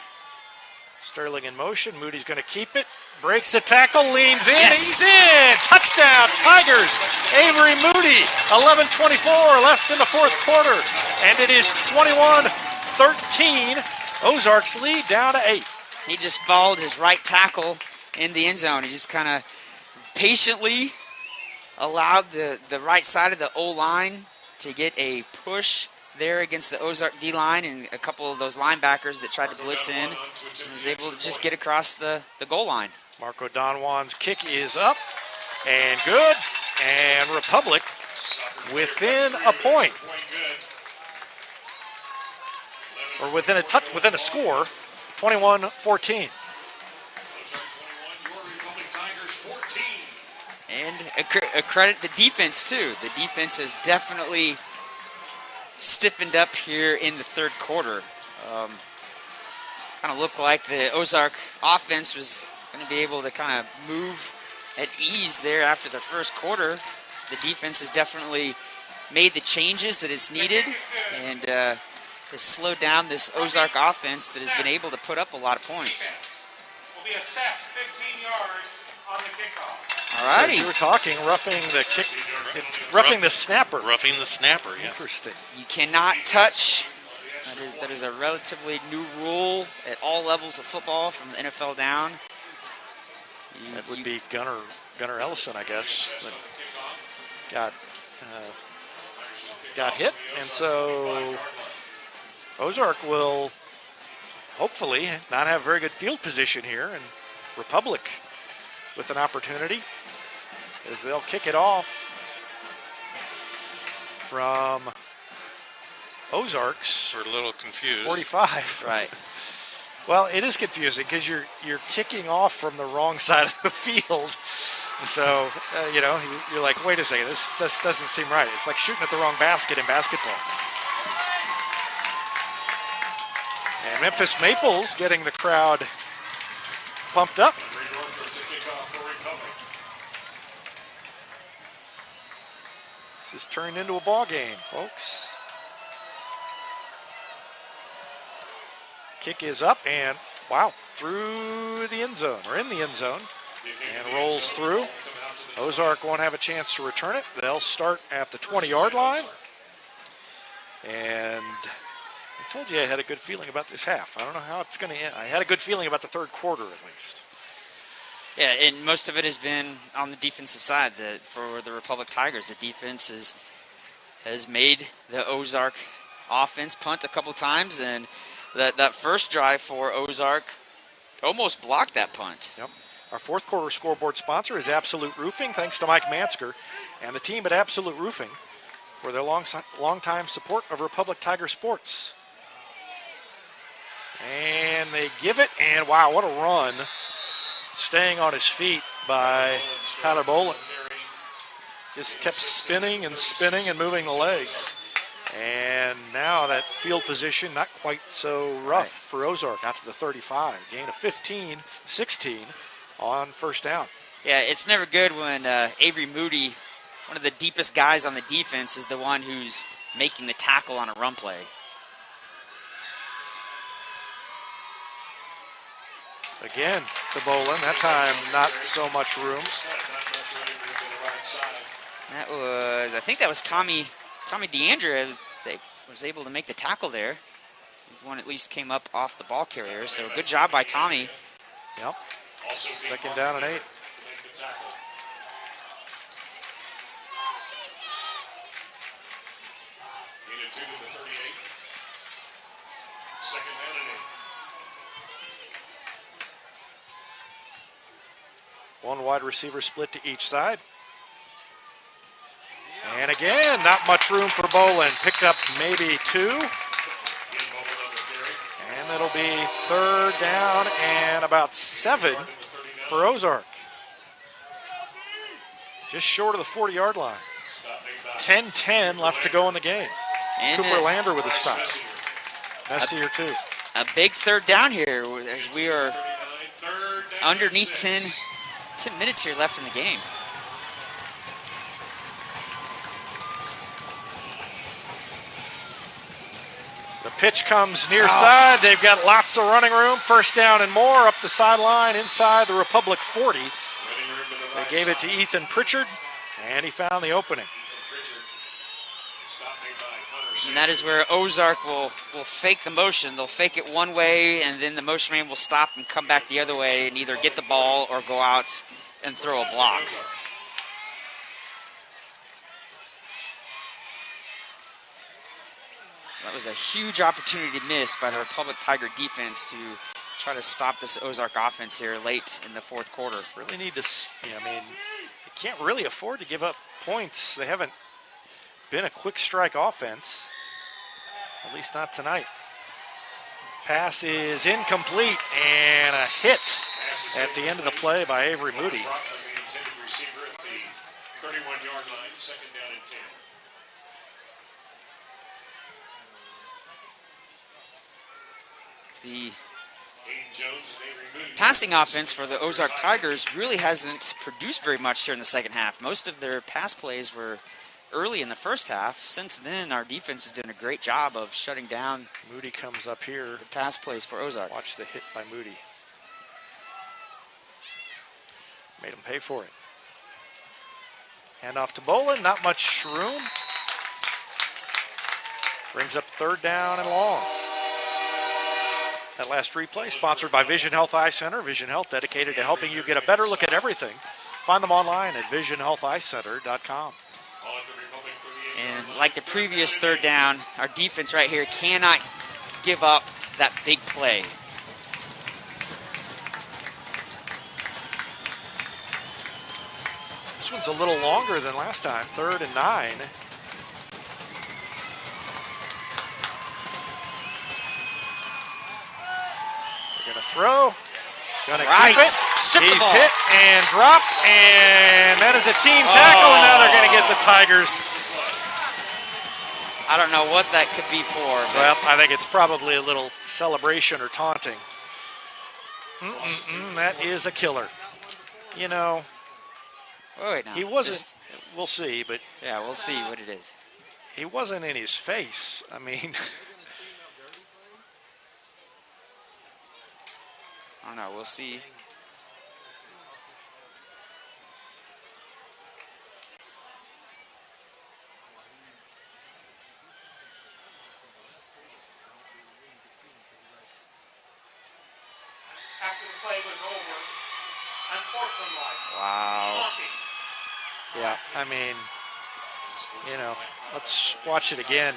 Sterling in motion. Moody's going to keep it. Breaks the tackle, leans in. Yes. He's in. Touchdown, Tigers. Avery Moody. 11:24 left in the fourth quarter. And it is 21-13. Ozarks lead down to 8. He just followed his right tackle in the end zone. He just kind of patiently allowed the right side of the O-line to get a push there against the Ozark D-line and a couple of those linebackers that tried to blitz in. And was able to just get across the goal line. Marco Donwan's kick is up and good. And Republic within a point. Or within a score, 21-14. And a credit the defense, too. The defense has definitely stiffened up here in the third quarter. Kind of looked like the Ozark offense was going to be able to kind of move at ease there after the first quarter. The defense has definitely made the changes that it's needed and has slowed down this Ozark offense that has been able to put up a lot of points. Will be assessed 15 yards on the kickoff. Alrighty. So you were talking roughing the kick, roughing the snapper. Roughing the snapper, yes. Interesting. You cannot touch. That is a relatively new rule at all levels of football from the NFL down. That would be Gunnar Ellison, I guess, that got hit, and so Ozark will hopefully not have very good field position here, and Republic with an opportunity. as they'll kick it off from Ozark's. We're a little confused. 45. Right. Well, it is confusing because you're kicking off from the wrong side of the field. So, you're like, wait a second, this doesn't seem right. It's like shooting at the wrong basket in basketball. And Memphis Maples getting the crowd pumped up. This has turned into a ball game, folks. Kick is up and, wow, through the end zone, or in the end zone, and rolls through. Ozark won't have a chance to return it. They'll start at the 20-yard line. And I told you I had a good feeling about this half. I don't know how it's going to end. I had a good feeling about the third quarter at least. Yeah, and most of it has been on the defensive side. For the Republic Tigers, the defense has made the Ozark offense punt a couple times, and that first drive for Ozark almost blocked that punt. Yep. Our fourth quarter scoreboard sponsor is Absolute Roofing. Thanks to Mike Mansker and the team at Absolute Roofing for their long-time support of Republic Tiger sports. And they give it, and wow, what a run. Staying on his feet by Tyler Bolin. Just kept spinning and spinning and moving the legs. And now that field position, not quite so rough for Ozark, out to the 35. Gain of 15, 16 on first down. Yeah, it's never good when Avery Moody, one of the deepest guys on the defense, is the one who's making the tackle on a run play. Again to Bolin, that time not so much room. I think that was Tommy DeAndre was able to make the tackle there. He's the one at least came up off the ball carrier, so good job by Tommy. Yep. Second down and 8. Second down and 8. One wide receiver split to each side. And again, not much room for Bolin. Picked up maybe 2. And it'll be third down and about 7 for Ozark. Just short of the 40-yard line. 10-10 left to go in the game. And Cooper Lander with a stop. Messier too. A big third down here as we are underneath 10 minutes here left in the game. The pitch comes near side. They've got lots of running room. First down and more up the sideline inside the Republic 40. They gave it to Ethan Pritchard, and he found the opening. And that is where Ozark will fake the motion. They'll fake it one way, and then the motion man will stop and come back the other way and either get the ball or go out and throw a block. That was a huge opportunity missed by the Republic Tiger defense to try to stop this Ozark offense here late in the fourth quarter. Really need to, they can't really afford to give up points. They haven't been a quick strike offense, at least not tonight. Pass is incomplete and a hit at the end of the play by Avery Moody. 31-yard line, second down and 10. The passing offense for the Ozark Tigers really hasn't produced very much here in the second half. Most of their pass plays were early in the first half. Since then, our defense has done a great job of shutting down Moody comes up here. The pass plays for Ozark. Watch the hit by Moody. Made him pay for it. Hand off to Bolin, not much room. Brings up third down and long. That last replay sponsored by Vision Health Eye Center. Vision Health dedicated to helping you get a better look at everything. Find them online at visionhealtheyecenter.com. And like the previous third down, our defense right here cannot give up that big play. This one's a little longer than last time, 3rd and 9. They're going to throw. Going to keep it. He's hit and dropped, and that is a team tackle, and now they're going to get the Tigers. I don't know what that could be for. Well, I think it's probably a little celebration or taunting. That is a killer. You know, wait, no, he wasn't, we'll see, but. Yeah, we'll see what it is. He wasn't in his face. I mean. I don't know, we'll see. After the play was over, unsportsmanlike. Wow. Yeah, I mean, you know, let's watch it again.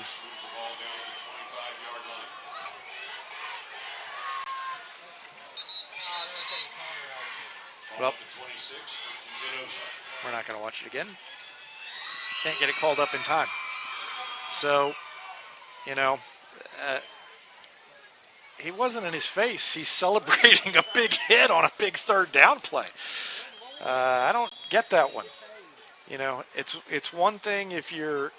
Well, we're not going to watch it again. Can't get it called up in time. So, you know, he wasn't in his face. He's celebrating a big hit on a big 3rd down play. I don't get that one. You know, it's one thing if you're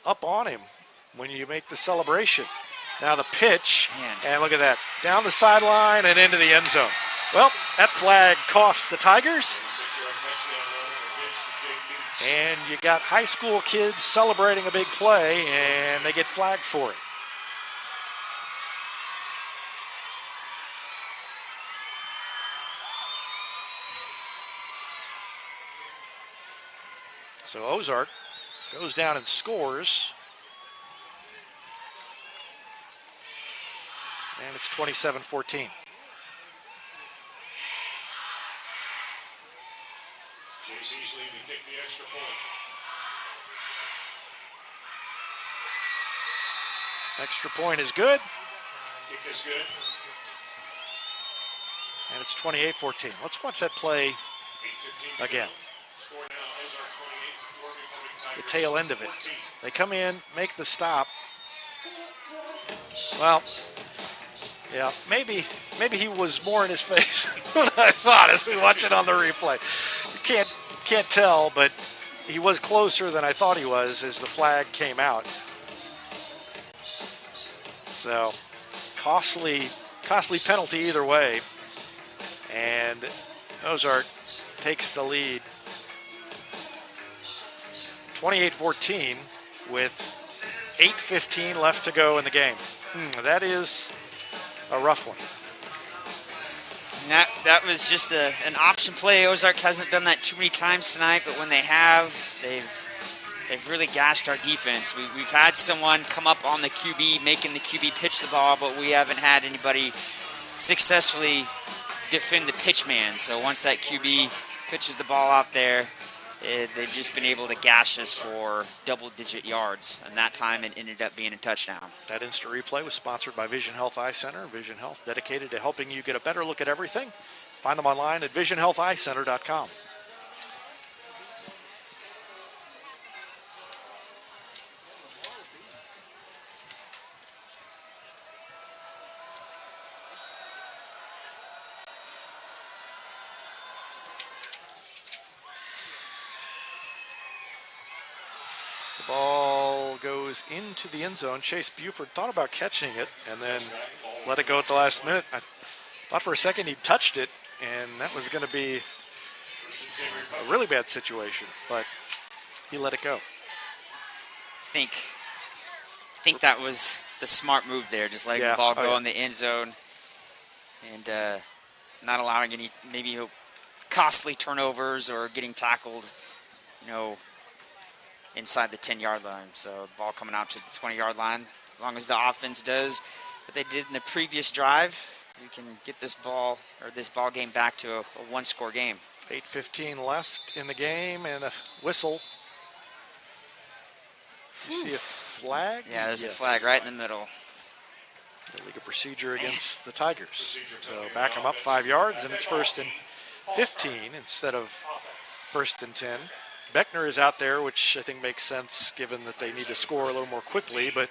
up on him when you make the celebration. Now the pitch, and look at that, down the sideline and into the end zone. Well, that flag cost the Tigers. And you got high school kids celebrating a big play, and they get flagged for it. So Ozark goes down and scores. And it's 27-14. JC's lead to kick the extra point. Extra point is good. Kick is good. And it's 28-14. Let's watch that play again. Score now, Ozark 28, The tail end of it. They come in, make the stop. Well, yeah, maybe he was more in his face than I thought as we watch it on the replay. You can't tell, but he was closer than I thought he was as the flag came out. So, costly penalty either way. And Ozark takes the lead 28-14 with 8:15 left to go in the game. That is a rough one. That was just an option play. Ozark hasn't done that too many times tonight, but when they have, they've really gashed our defense. We've had someone come up on the QB, making the QB pitch the ball, but we haven't had anybody successfully defend the pitch man. So once that QB pitches the ball out there, they've just been able to gash us for double-digit yards, and that time it ended up being a touchdown. That instant replay was sponsored by Vision Health Eye Center. Vision Health, dedicated to helping you get a better look at everything. Find them online at visionhealtheyecenter.com. Ball goes into the end zone. Chase Buford thought about catching it and then let it go at the last minute. I thought for a second he touched it, and that was going to be a really bad situation, but he let it go. I think that was the smart move there, just letting the ball go in the end zone and not allowing any maybe costly turnovers or getting tackled, inside the 10-yard line. So ball coming out to the 20-yard line. As long as the offense does what they did in the previous drive, we can get this ball game back to a one-score game. 8:15 left in the game and a whistle. You see a flag? Yeah, there's a flag right in the middle. Illegal procedure against the Tigers. So back them up 5 yards, and it's 1st and 15 instead of 1st and 10. Beckner is out there, which I think makes sense given that they need to score a little more quickly, but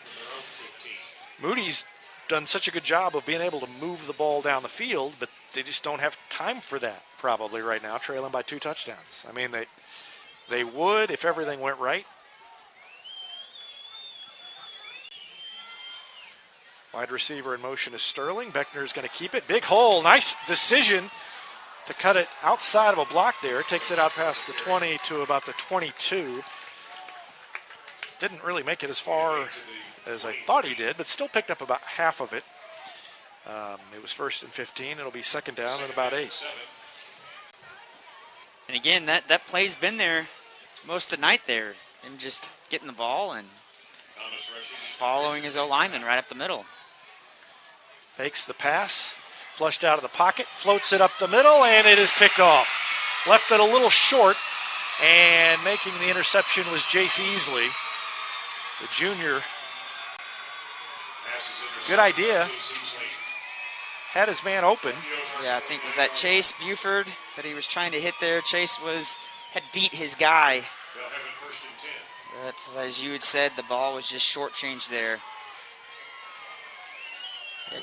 Moody's done such a good job of being able to move the ball down the field, but they just don't have time for that probably right now, trailing by 2 touchdowns. I mean, they would if everything went right. Wide receiver in motion is Sterling. Beckner's going to keep it. Big hole. Nice decision to cut it outside of a block there. Takes it out past the 20 to about the 22. Didn't really make it as far as I thought he did, but still picked up about half of it. It was 1st and 15. It'll be 2nd down and about 8. And again, that play's been there most of the night there. Him just getting the ball and following his O-lineman right up the middle. Fakes the pass, flushed out of the pocket, floats it up the middle, and it is picked off. Left it a little short, and making the interception was Jace Easley, the junior. Good idea. Had his man open. Yeah, I think was that Chase Buford that he was trying to hit there. Chase had beat his guy. But as you had said, the ball was just shortchanged there. Yeah,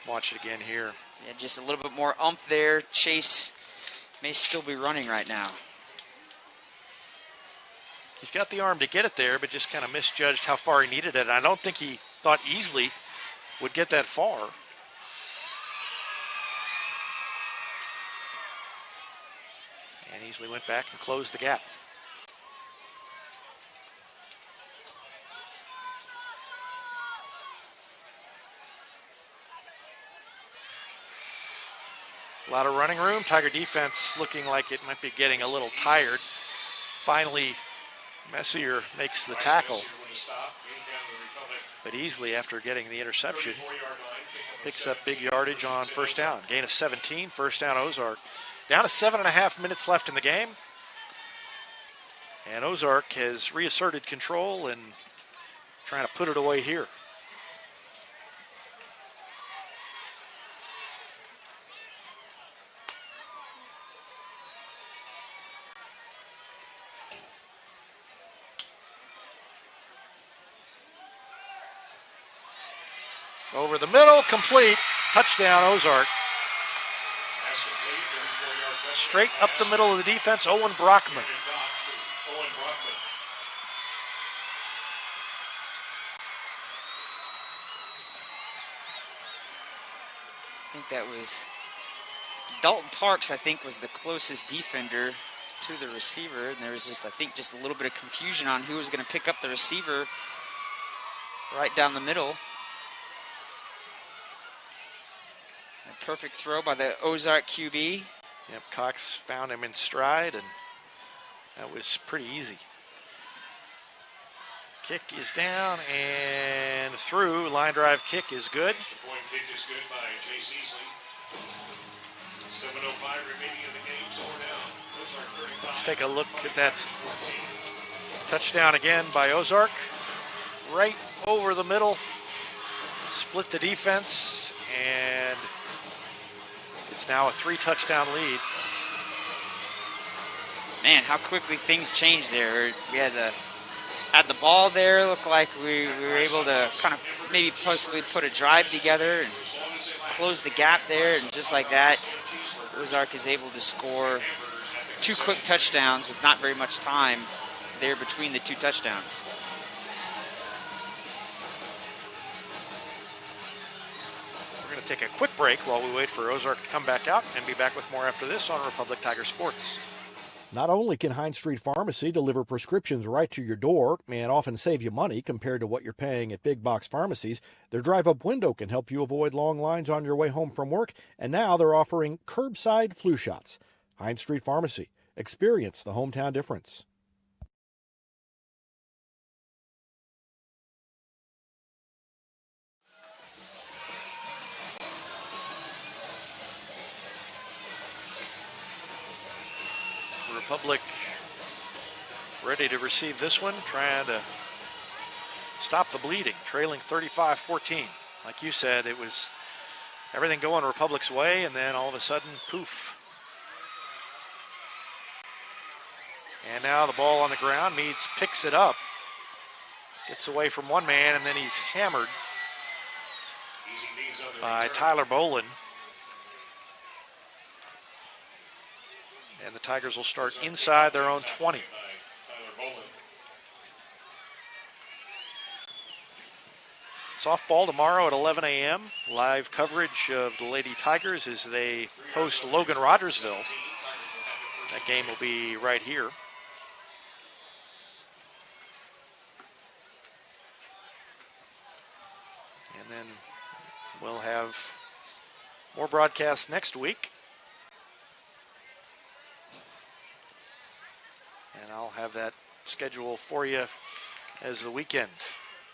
Watch it again here. Yeah, just a little bit more umph there. Chase may still be running right now. He's got the arm to get it there, but just kind of misjudged how far he needed it. And I don't think he thought Easley would get that far. And Easley went back and closed the gap. A lot of running room. Tiger defense looking like it might be getting a little tired. Finally, Messier makes the tackle. But Easley, after getting the interception, picks up big yardage on 1st down. Gain of 17, 1st down Ozark. Down to 7.5 minutes left in the game. And Ozark has reasserted control and trying to put it away here. Over the middle, complete. Touchdown, Ozark. Straight up the middle of the defense, Owen Brockman. I think that was Dalton Parks, I think, was the closest defender to the receiver. And there was just, I think, just a little bit of confusion on who was going to pick up the receiver right down the middle. A perfect throw by the Ozark QB. Yep, Cox found him in stride, and that was pretty easy. Kick is down and through. Line drive kick is good. The point kick is good by Jace Easley. 7:05 remaining in the game. Score down. Ozark 35. Let's take a look at that touchdown again by Ozark. Right over the middle. Split the defense, and it's now a 3-touchdown lead. Man, how quickly things changed there. We had the ball there. Looked like we were able to kind of maybe possibly put a drive together and close the gap there. And just like that, Ozark is able to score 2 quick touchdowns with not very much time there between the 2 touchdowns. We're going to take a quick break while we wait for Ozark to come back out and be back with more after this on Republic Tiger Sports. Not only can Hines Street Pharmacy deliver prescriptions right to your door and often save you money compared to what you're paying at big box pharmacies, their drive-up window can help you avoid long lines on your way home from work, and now they're offering curbside flu shots. Hines Street Pharmacy. Experience the hometown difference. Republic ready to receive this one, trying to stop the bleeding, trailing 35-14. Like you said, it was everything going Republic's way, and then all of a sudden, poof. And now the ball on the ground. Meads picks it up. Gets away from one man, and then he's hammered by Tyler Bolin. And the Tigers will start inside their own 20. Softball tomorrow at 11 a.m. Live coverage of the Lady Tigers as they host Logan Rogersville. That game will be right here. And then we'll have more broadcasts next week. And I'll have that schedule for you as the weekend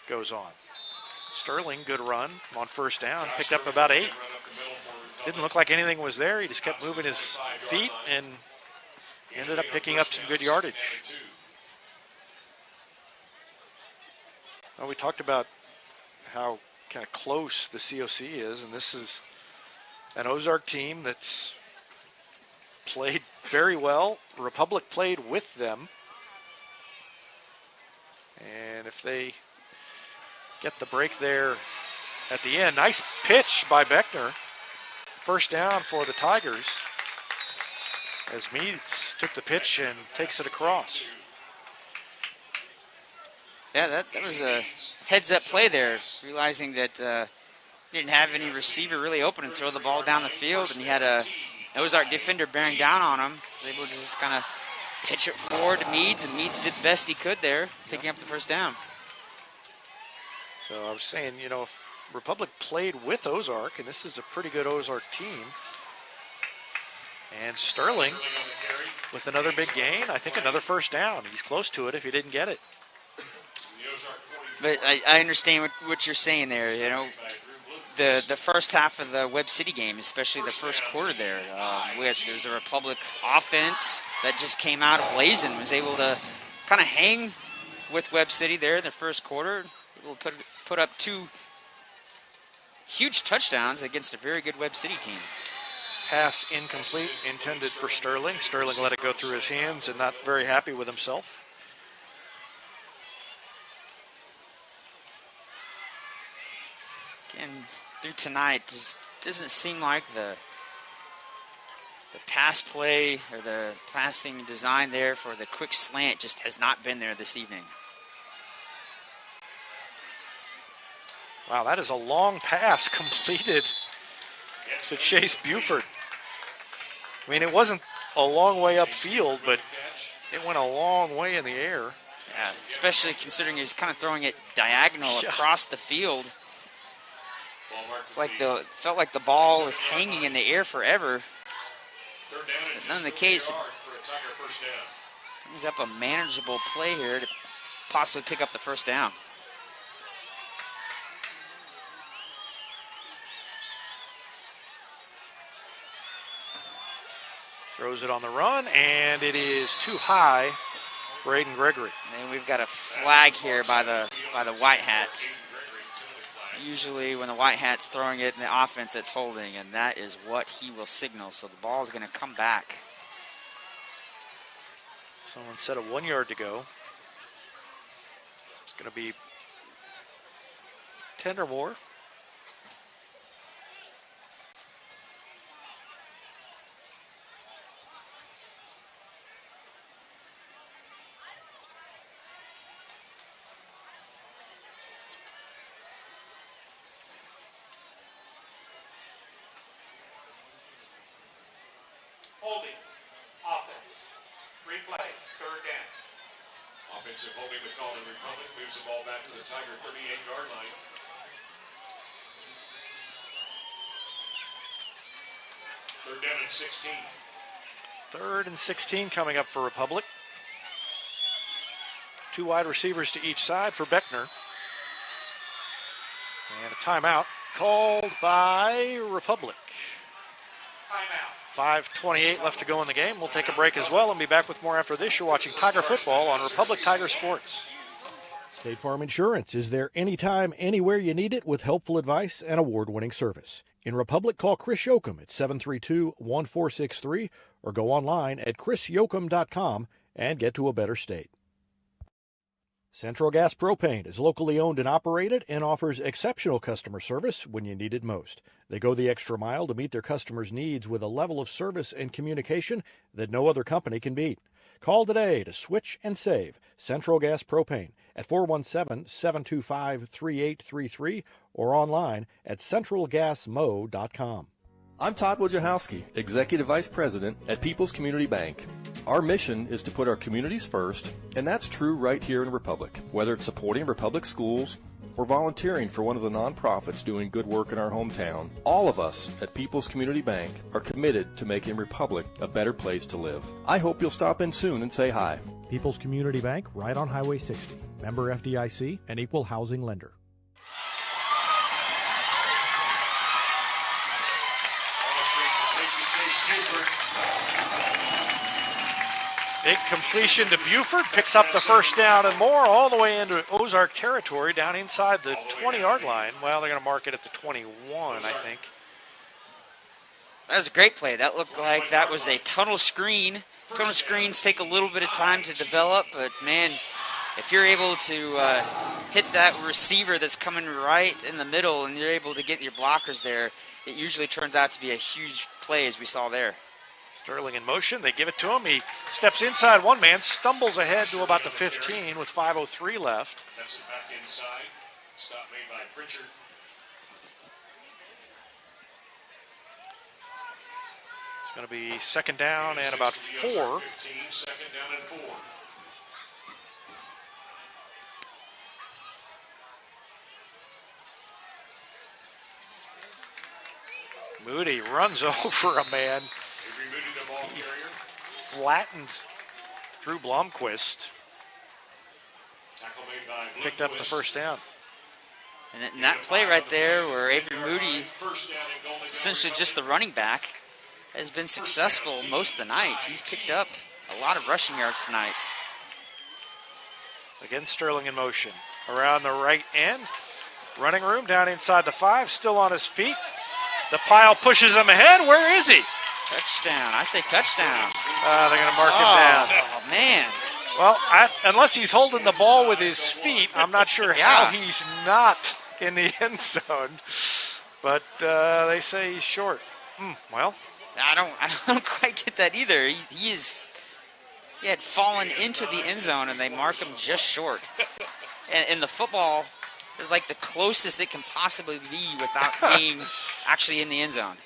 goes on. Sterling, good run on first down, picked up about 8. Didn't look like anything was there. He just kept moving his feet and ended up picking up some good yardage. Well, we talked about how kind of close the COC is, and this is an Ozark team that's played very well. Republic played with them. And if they get the break there at the end. Nice pitch by Beckner. First down for the Tigers as Meads took the pitch and takes it across. Yeah, that was a heads-up play there, realizing that he didn't have any receiver really open and throw the ball down the field, and he had an Ozark defender bearing down on him. He was able to just kind of pitch it forward to Meads, and Meads did the best he could there, picking up the first down. So I was saying, you know, if Republic played with Ozark, and this is a pretty good Ozark team. And Sterling with another big gain, I think another first down. He's close to it if he didn't get it. But I understand what you're saying there. You know, the first half of the Webb City game, especially the first quarter there, there's a Republic offense that just came out blazing, was able to kind of hang with Webb City there in the first quarter. Able to put up 2 huge touchdowns against a very good Webb City team. Pass incomplete, intended for Sterling. Sterling let it go through his hands and not very happy with himself. Again, through tonight, just doesn't seem like the pass play or the passing design there for the quick slant just has not been there this evening. Wow, that is a long pass completed to Chase Buford. I mean, it wasn't a long way upfield, but it went a long way in the air. Yeah, especially considering he's kind of throwing it diagonal across the field. It's like felt like the ball was hanging in the air forever. But none of the case. Brings up a manageable play here to possibly pick up the first down. Throws it on the run, and it is too high for Aiden Gregory. And we've got a flag here by the White Hat. Usually when the White Hat's throwing it in the offense, it's holding, and that is what he will signal. So the ball is going to come back. Someone said 1 yard to go. It's going to be 10 or more. Holding. Offense. Replay. Third down. Offensive holding the call in Republic. Moves the ball back to the Tiger 38-yard line. Third down and 16. 3rd and 16 coming up for Republic. 2 wide receivers to each side for Beckner. And a timeout called by Republic. Timeout. 5:28 left to go in the game. We'll take a break as well and be back with more after this. You're watching Tiger Football on Republic Tiger Sports. State Farm Insurance is there anytime, anywhere you need it with helpful advice and award-winning service. In Republic, call Chris Yoakum at 732-1463 or go online at chrisyoakum.com and get to a better state. Central Gas Propane is locally owned and operated and offers exceptional customer service when you need it most. They go the extra mile to meet their customers' needs with a level of service and communication that no other company can beat. Call today to switch and save Central Gas Propane at 417-725-3833 or online at centralgasmo.com. I'm Todd Wojciechowski, Executive Vice President at People's Community Bank. Our mission is to put our communities first, and that's true right here in Republic. Whether it's supporting Republic schools or volunteering for one of the nonprofits doing good work in our hometown, all of us at People's Community Bank are committed to making Republic a better place to live. I hope you'll stop in soon and say hi. People's Community Bank, right on Highway 60. Member FDIC, an equal housing lender. Big completion to Buford, picks up the first down and more, all the way into Ozark territory, down inside the 20-yard line. Well, they're going to mark it at the 21, I think. That was a great play. That looked like that was a tunnel screen. Tunnel screens take a little bit of time to develop, but, man, if you're able to hit that receiver that's coming right in the middle and you're able to get your blockers there, it usually turns out to be a huge play, as we saw there. Sterling in motion. They give it to him. He steps inside one man, stumbles ahead to about the 15 with 5:03 left. That's it back inside. Stop made by Pritchard. It's going to be second down and about 4. 15, second down and 4. Moody runs over a man. Avery Moody, the ball carrier. Flattens Drew Blomquist. Tackle made by Picked up the first down. And that play right there where Avery Moody, essentially just the running back, has been successful most of the night. He's picked up a lot of rushing yards tonight. Again, Sterling in motion. Around the right end. Running room down inside the 5, still on his feet. The pile pushes him ahead. Where is he? Touchdown. I say touchdown. They're going to mark him down. Oh, man. Well, unless he's holding the ball with his feet, I'm not sure how he's not in the end zone. But they say he's short. Well, I don't quite get that either. He had fallen into the end zone, and they mark him just short. And the football is like the closest it can possibly be without being actually in the end zone.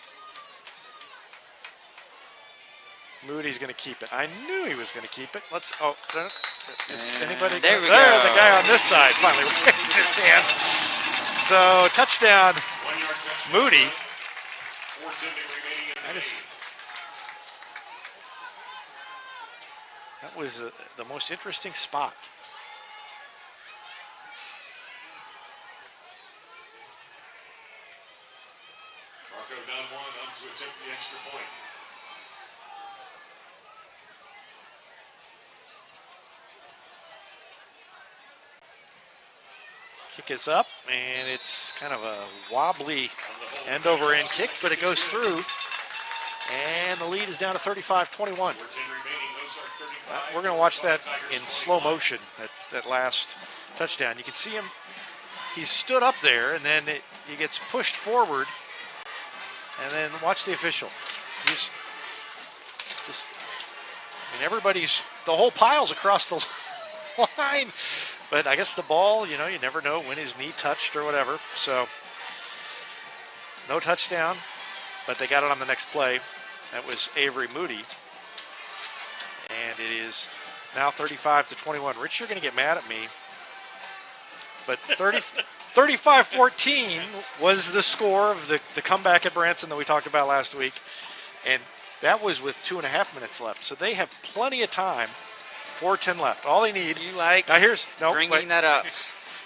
Moody's going to keep it. I knew he was going to keep it. Is anybody? There we go. There, the guy on this side finally raised his hand. So touchdown, Moody. That was the most interesting spot. Marco down one, up to attempt the extra point. Kick is up, and it's kind of a wobbly end-over-end kick, but it goes through. And the lead is down to 35-21. We're going to watch that in slow motion, that last touchdown. You can see him, he stood up there, and then he gets pushed forward. And then watch the official. The whole pile's across the line. But I guess the ball, you never know when his knee touched or whatever. So, no touchdown, but they got it on the next play. That was Avery Moody. And it is now 35-21. Rich, you're going to get mad at me. But 35-14 was the score of the comeback at Branson that we talked about last week. And that was with 2.5 minutes left. So they have plenty of time. 4:10 left. All they need. You like bringing that up.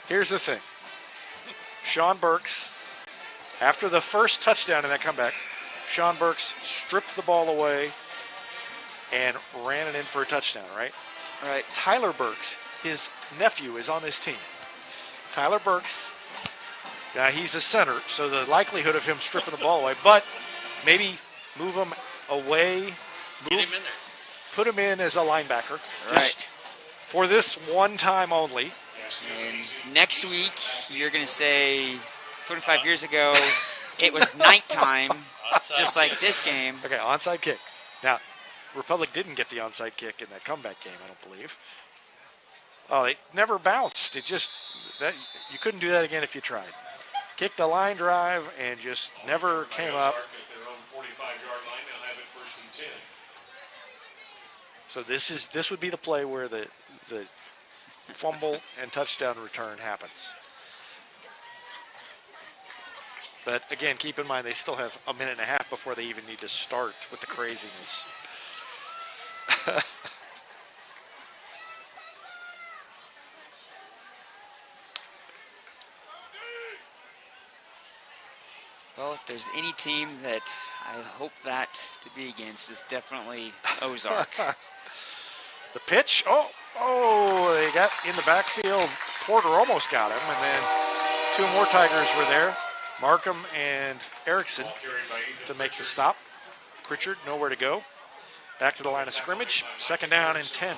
Here's the thing. Sean Burks, after the first touchdown in that comeback, Sean Burks stripped the ball away and ran it in for a touchdown, right? Right. Tyler Burks, his nephew, is on this team. Tyler Burks, he's a center, so the likelihood of him stripping the ball away, but maybe move him away. Get him in there. put him in as a linebacker. Right. Just for this one time only. And next week, you're going to say 25 years ago, it was nighttime, just like this game. Okay, onside kick. Now, Republic didn't get the onside kick in that comeback game, I don't believe. Oh, it never bounced. It just, that you couldn't do that again if you tried. Kicked a line drive and just never came up. So this would be the play where the fumble and touchdown return happens. But again, keep in mind they still have a minute and a half before they even need to start with the craziness. Well, if there's any team that I hope that to be against, it's definitely Ozark. The pitch, they got in the backfield. Porter almost got him, and then two more Tigers were there. Markham and Erickson to make the stop. Pritchard, nowhere to go. Back to the line of scrimmage. Second down and 10.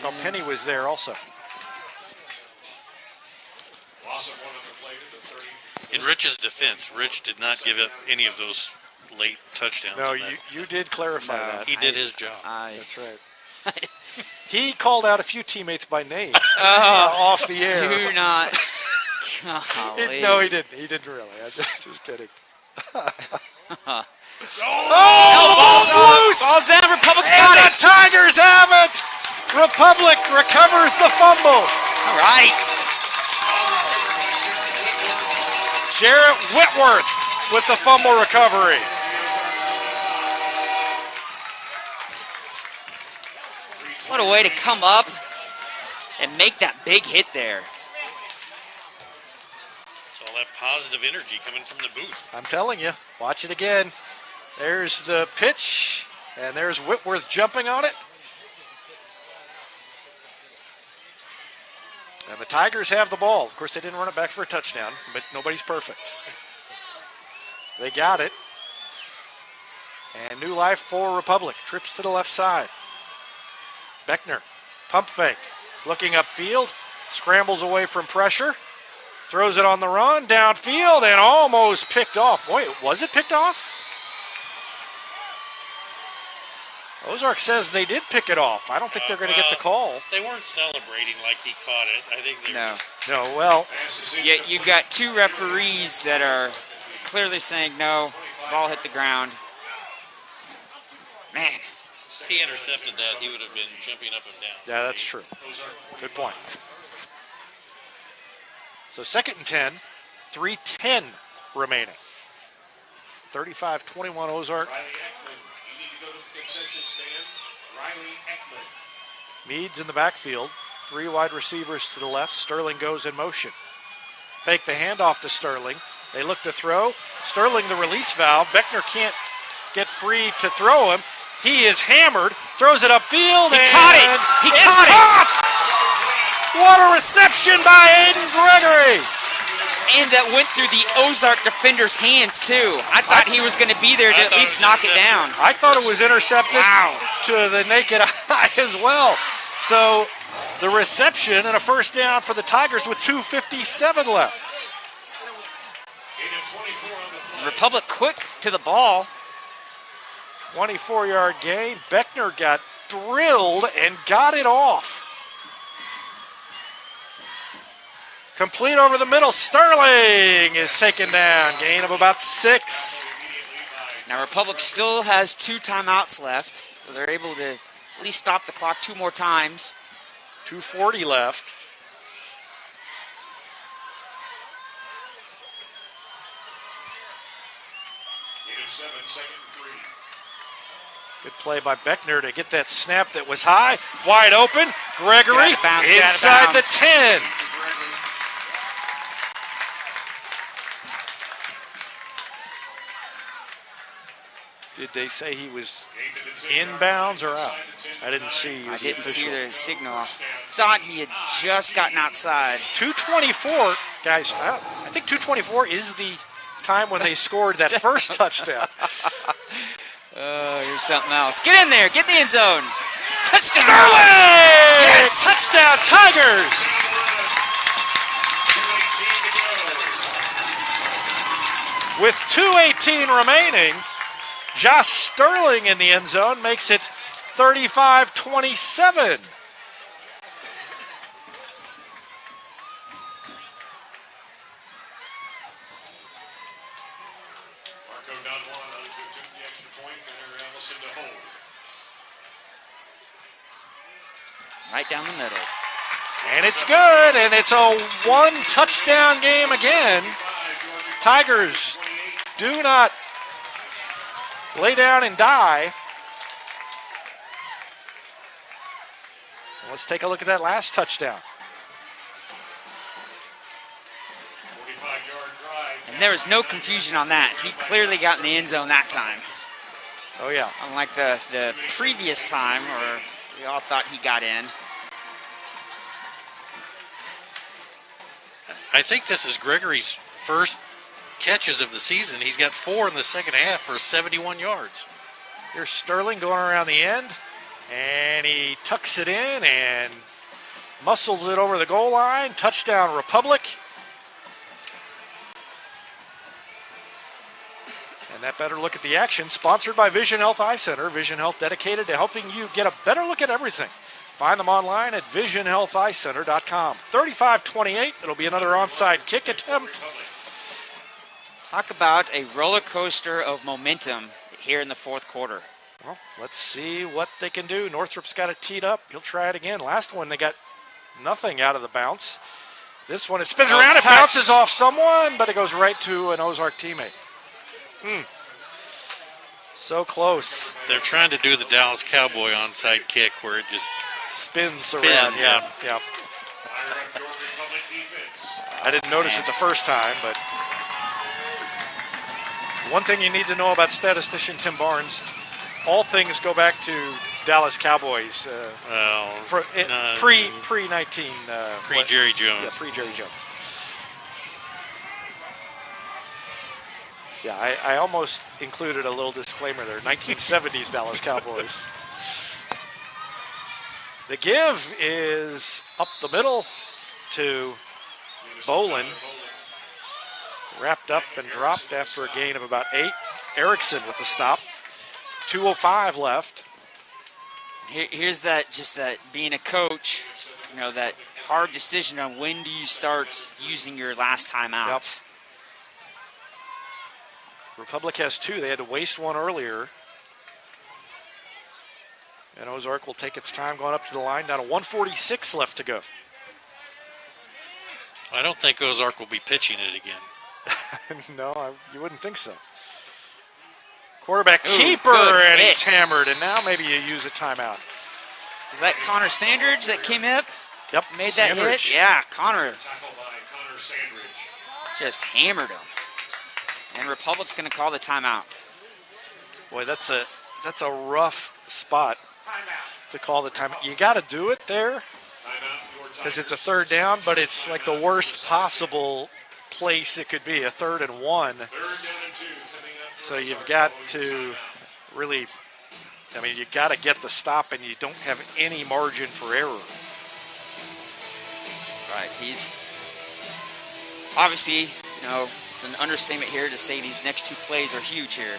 Oh, Penny was there also. In Rich's defense, Rich did not give up any of those late touchdowns. No, you did clarify that. He did his job. That's right. He called out a few teammates by name off the air. Do not. No, he didn't. He didn't really. I'm just kidding. Ball's down. Republic's got it. The Tigers have it. Republic recovers the fumble. All right. Jarrett Whitworth with the fumble recovery. What a way to come up and make that big hit there. It's all that positive energy coming from the booth. I'm telling you, watch it again. There's the pitch, and there's Whitworth jumping on it. And the Tigers have the ball. Of course, they didn't run it back for a touchdown, but nobody's perfect. They got it. And new life for Republic. Trips to the left side. Beckner, pump fake. Looking upfield, scrambles away from pressure. Throws it on the run, downfield, and almost picked off. Wait, was it picked off? Ozark says they did pick it off. I don't think they're going to get the call. They weren't celebrating like he caught it. I think they were No, well. You've got two referees that are clearly saying no, ball hit the ground. Man. If he intercepted that, he would have been jumping up and down. Yeah, that's true. Good point. So 2nd and 10, 3:10 remaining. 35-21 Ozark. Meads in the backfield. 3 wide receivers to the left. Sterling goes in motion. Fake the handoff to Sterling. They look to throw. Sterling the release valve. Beckner can't get free to throw him. He is hammered. Throws it upfield. He caught it. He caught it. What a reception by Aiden Gregory. And that went through the Ozark defender's hands, too. I thought he was going to be there to at least knock it down. I thought it was intercepted to the naked eye as well. So the reception and a first down for the Tigers with 2:57 left. Republic quick to the ball. 24-yard gain. Beckner got drilled and got it off. Complete over the middle. Sterling is taken down. Gain of about 6. Now Republic still has 2 timeouts left, so they're able to at least stop the clock 2 more times. 2:40 left. Good play by Beckner to get that snap that was high. Wide open. Gregory inside the 10. Did they say he was inbounds or out? I didn't see. I didn't see the signal. Thought he had just gotten outside. 2:24, guys. I think 2:24 is the time when they scored that first touchdown. Oh, here's something else. Get in there. Get in the end zone. Touchdown. Sterling! Yes! Touchdown, Tigers! With 2:18 remaining, Josh Sterling in the end zone makes it 35-27. Right down the middle. And it's good, and it's a one-touchdown game again. Tigers do not lay down and die. Let's take a look at that last touchdown. And there was no confusion on that. He clearly got in the end zone that time. Oh, yeah. Unlike the previous time where we all thought he got in. I think this is Gregory's first catches of the season. He's got 4 in the second half for 71 yards. Here's Sterling going around the end, and he tucks it in and muscles it over the goal line. Touchdown, Republic. And that better look at the action, sponsored by Vision Health Eye Center. Vision Health dedicated to helping you get a better look at everything. Find them online at visionhealtheyecenter.com. 35-28. It'll be another onside kick attempt. Talk about a roller coaster of momentum here in the fourth quarter. Well, let's see what they can do. Northrop's got it teed up. He'll try it again. Last one, they got nothing out of the bounce. This one, it spins around. It bounces off someone, but it goes right to an Ozark teammate. So close. They're trying to do the Dallas Cowboy onside kick where it just spins around. Yeah. I didn't notice it the first time, but one thing you need to know about statistician Tim Barnes, all things go back to Dallas Cowboys. Pre-19. Pre-Jerry Jones. Yeah, pre-Jerry Jones. Yeah, I almost included a little disclaimer there. 1970s Dallas Cowboys. The give is up the middle to Bolin. Wrapped up and dropped after a gain of about 8. Erickson with the stop. 2:05 left. Here's that being a coach, that hard decision on when do you start using your last time out. Yep. Republic has 2. They had to waste one earlier. And Ozark will take its time going up to the line. Down to 1:46 left to go. I don't think Ozark will be pitching it again. No, you wouldn't think so. Quarterback keeper, good and hit. he's hammered. And now maybe you use a timeout. Is that Connor Sandridge that came up? Yep. Made that Sandridge. hit? Yeah, Connor Tackled by Connor Sandridge. just hammered him. And Republic's going to call the timeout. Boy, that's a rough spot to call the timeout. You got to do it there because it's a third down, but it's like the worst possible place it could be, a 3rd and 1. So you've got to really, you got to get the stop, and you don't have any margin for error. Right, he's obviously, it's an understatement here to say these next 2 plays are huge here.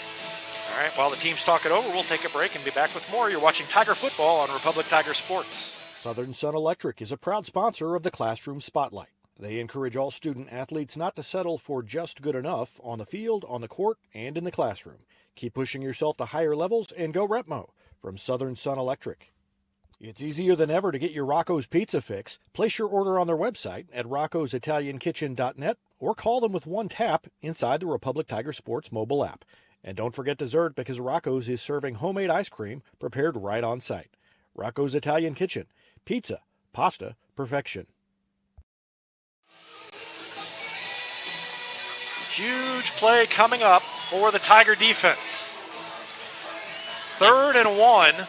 All right, while the teams talk it over, we'll take a break and be back with more. You're watching Tiger Football on Republic Tiger Sports. Southern Sun Electric is a proud sponsor of the Classroom Spotlight. They encourage all student athletes not to settle for just good enough on the field, on the court, and in the classroom. Keep pushing yourself to higher levels and go Repmo from Southern Sun Electric. It's easier than ever to get your Rocco's Pizza fix. Place your order on their website at roccositaliankitchen.net or call them with one tap inside the Republic Tiger Sports mobile app. And don't forget dessert because Rocco's is serving homemade ice cream prepared right on site. Rocco's Italian Kitchen. Pizza, pasta, perfection. Huge play coming up for the Tiger defense. 3rd and 1. I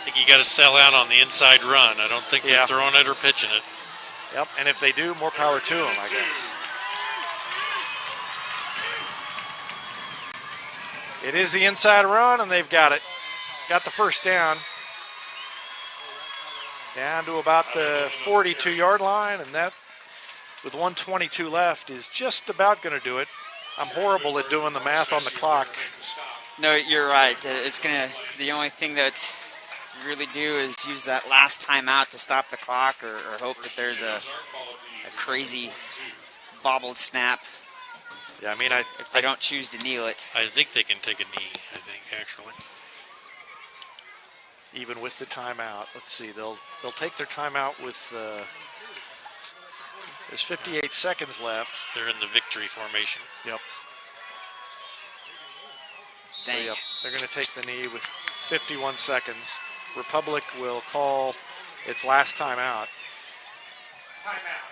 think you got to sell out on the inside run. I don't think they're throwing it or pitching it. Yep, and if they do, more power to them, I guess. It is the inside run, and they've got it. Got the first down. Down to about the 42-yard line, and that, with 1:22 left, is just about going to do it. I'm horrible at doing the math on the clock. No, you're right. The only thing that you really do is use that last timeout to stop the clock, or hope that there's a crazy bobbled snap. Yeah, I mean, if they don't choose to kneel it. I think they can take a knee, actually. Even with the timeout. Let's see, they'll take their timeout with, there's 58 seconds left. They're in the victory formation. Yep. Dang. So, yep, they're going to take the knee with 51 seconds. Republic will call its last timeout. Timeout.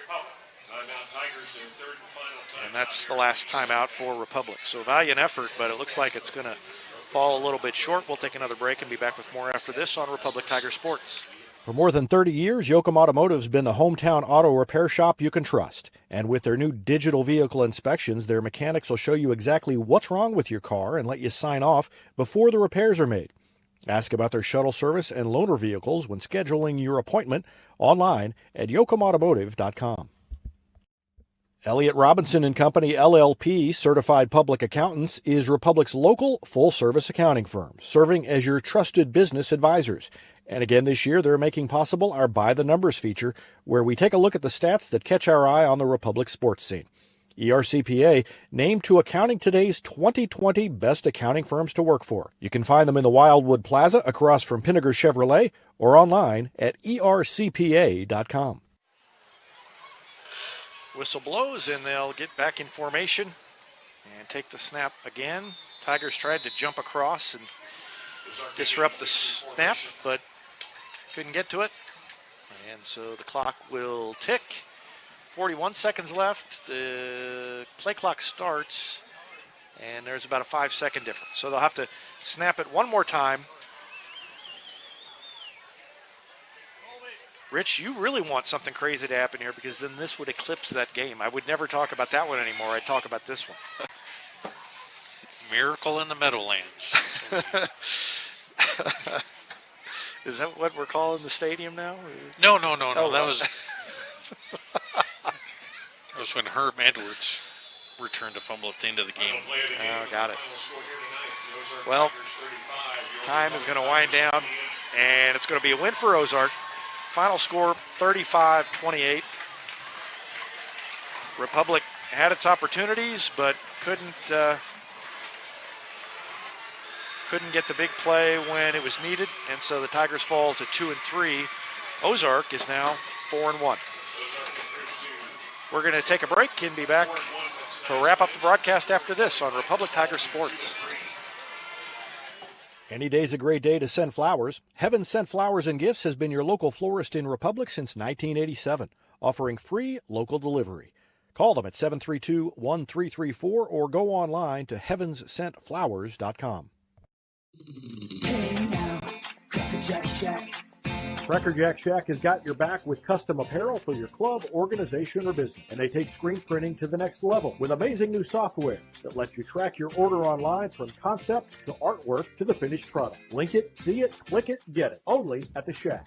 Republic. Timeout Tigers, their third and final timeout. And that's the last timeout for Republic. So valiant effort, but it looks like it's going to fall a little bit short. We'll take another break and be back with more after this on Republic Tiger Sports. For more than 30 years, Yoakum Automotive's been the hometown auto repair shop you can trust. And with their new digital vehicle inspections, their mechanics will show you exactly what's wrong with your car and let you sign off before the repairs are made. Ask about their shuttle service and loaner vehicles when scheduling your appointment online at yoakumautomotive.com. Elliott Robinson and Company, LLP, Certified Public Accountants, is Republic's local full-service accounting firm, serving as your trusted business advisors. And again this year, they're making possible our By the Numbers feature, where we take a look at the stats that catch our eye on the Republic sports scene. ERCPA named to Accounting Today's 2020 Best Accounting Firms to Work For. You can find them in the Wildwood Plaza across from Pinnaker Chevrolet or online at ercpa.com. Whistle blows, and they'll get back in formation and take the snap again. Tigers tried to jump across and disrupt the snap, but couldn't get to it. And so the clock will tick. 41 seconds left. The play clock starts, and there's about a 5-second difference. So they'll have to snap it one more time. Rich, you really want something crazy to happen here, because then this would eclipse that game. I would never talk about that one anymore. I'd talk about this one. Miracle in the Meadowlands. Is that what we're calling the stadium now? No. Oh, That was when Herb Edwards returned a fumble at the end of the game. Oh, got it. Well, time is going to wind down, and it's going to be a win for Ozark. Final score, 35-28. Republic had its opportunities, but couldn't get the big play when it was needed, and so the Tigers fall to 2-3. Ozark is now 4-1. We're going to take a break and be back to wrap up the broadcast after this on Republic Tiger Sports. Any day's a great day to send flowers. Heaven Sent Flowers and Gifts has been your local florist in Republic since 1987, offering free local delivery. Call them at 732-1334 or go online to heavenssentflowers.com. Hey now, Cracker Jack Shack. Cracker Jack Shack has got your back with custom apparel for your club, organization, or business. And they take screen printing to the next level with amazing new software that lets you track your order online from concept to artwork to the finished product. Link it, see it, click it, get it. Only at the Shack.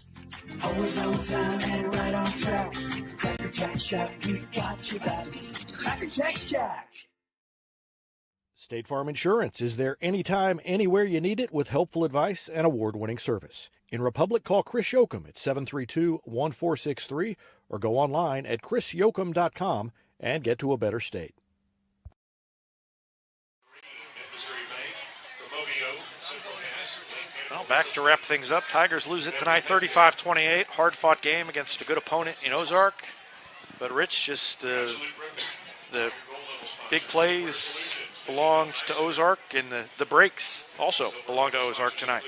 Always on time and right on track. Cracker Jack Shack, we got your back. Cracker Jack Shack. State Farm Insurance is there anytime, anywhere you need it with helpful advice and award-winning service. In Republic, call Chris Yoakum at 732-1463 or go online at chrisyoakum.com and get to a better state. Well, back to wrap things up. Tigers lose it tonight, 35-28. Hard-fought game against a good opponent in Ozark. But Rich, just the big plays belonged to Ozark, and the breaks also belong to Ozark tonight.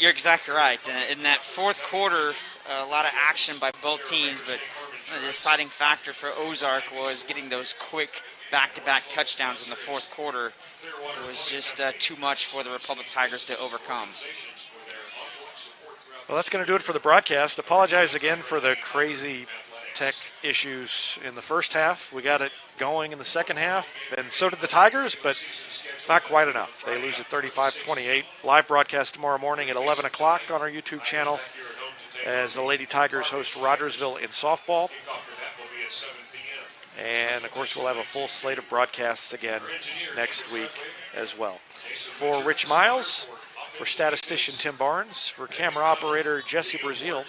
You're exactly right. In that fourth quarter, a lot of action by both teams, but the deciding factor for Ozark was getting those quick back-to-back touchdowns in the fourth quarter. It was just too much for the Republic Tigers to overcome. Well, that's going to do it for the broadcast. Apologize again for the crazy tech issues in the first half. We got it going in the second half, and so did the Tigers, but not quite enough. They lose at 35-28. Live broadcast tomorrow morning at 11 o'clock on our YouTube channel as the Lady Tigers host Rogersville in softball. And, of course, we'll have a full slate of broadcasts again next week as well. For Rich Miles, for statistician Tim Barnes, for camera operator Jesse Brazil,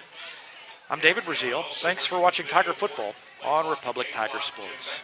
I'm David Brazil. Thanks for watching Tiger Football on Republic Tiger Sports.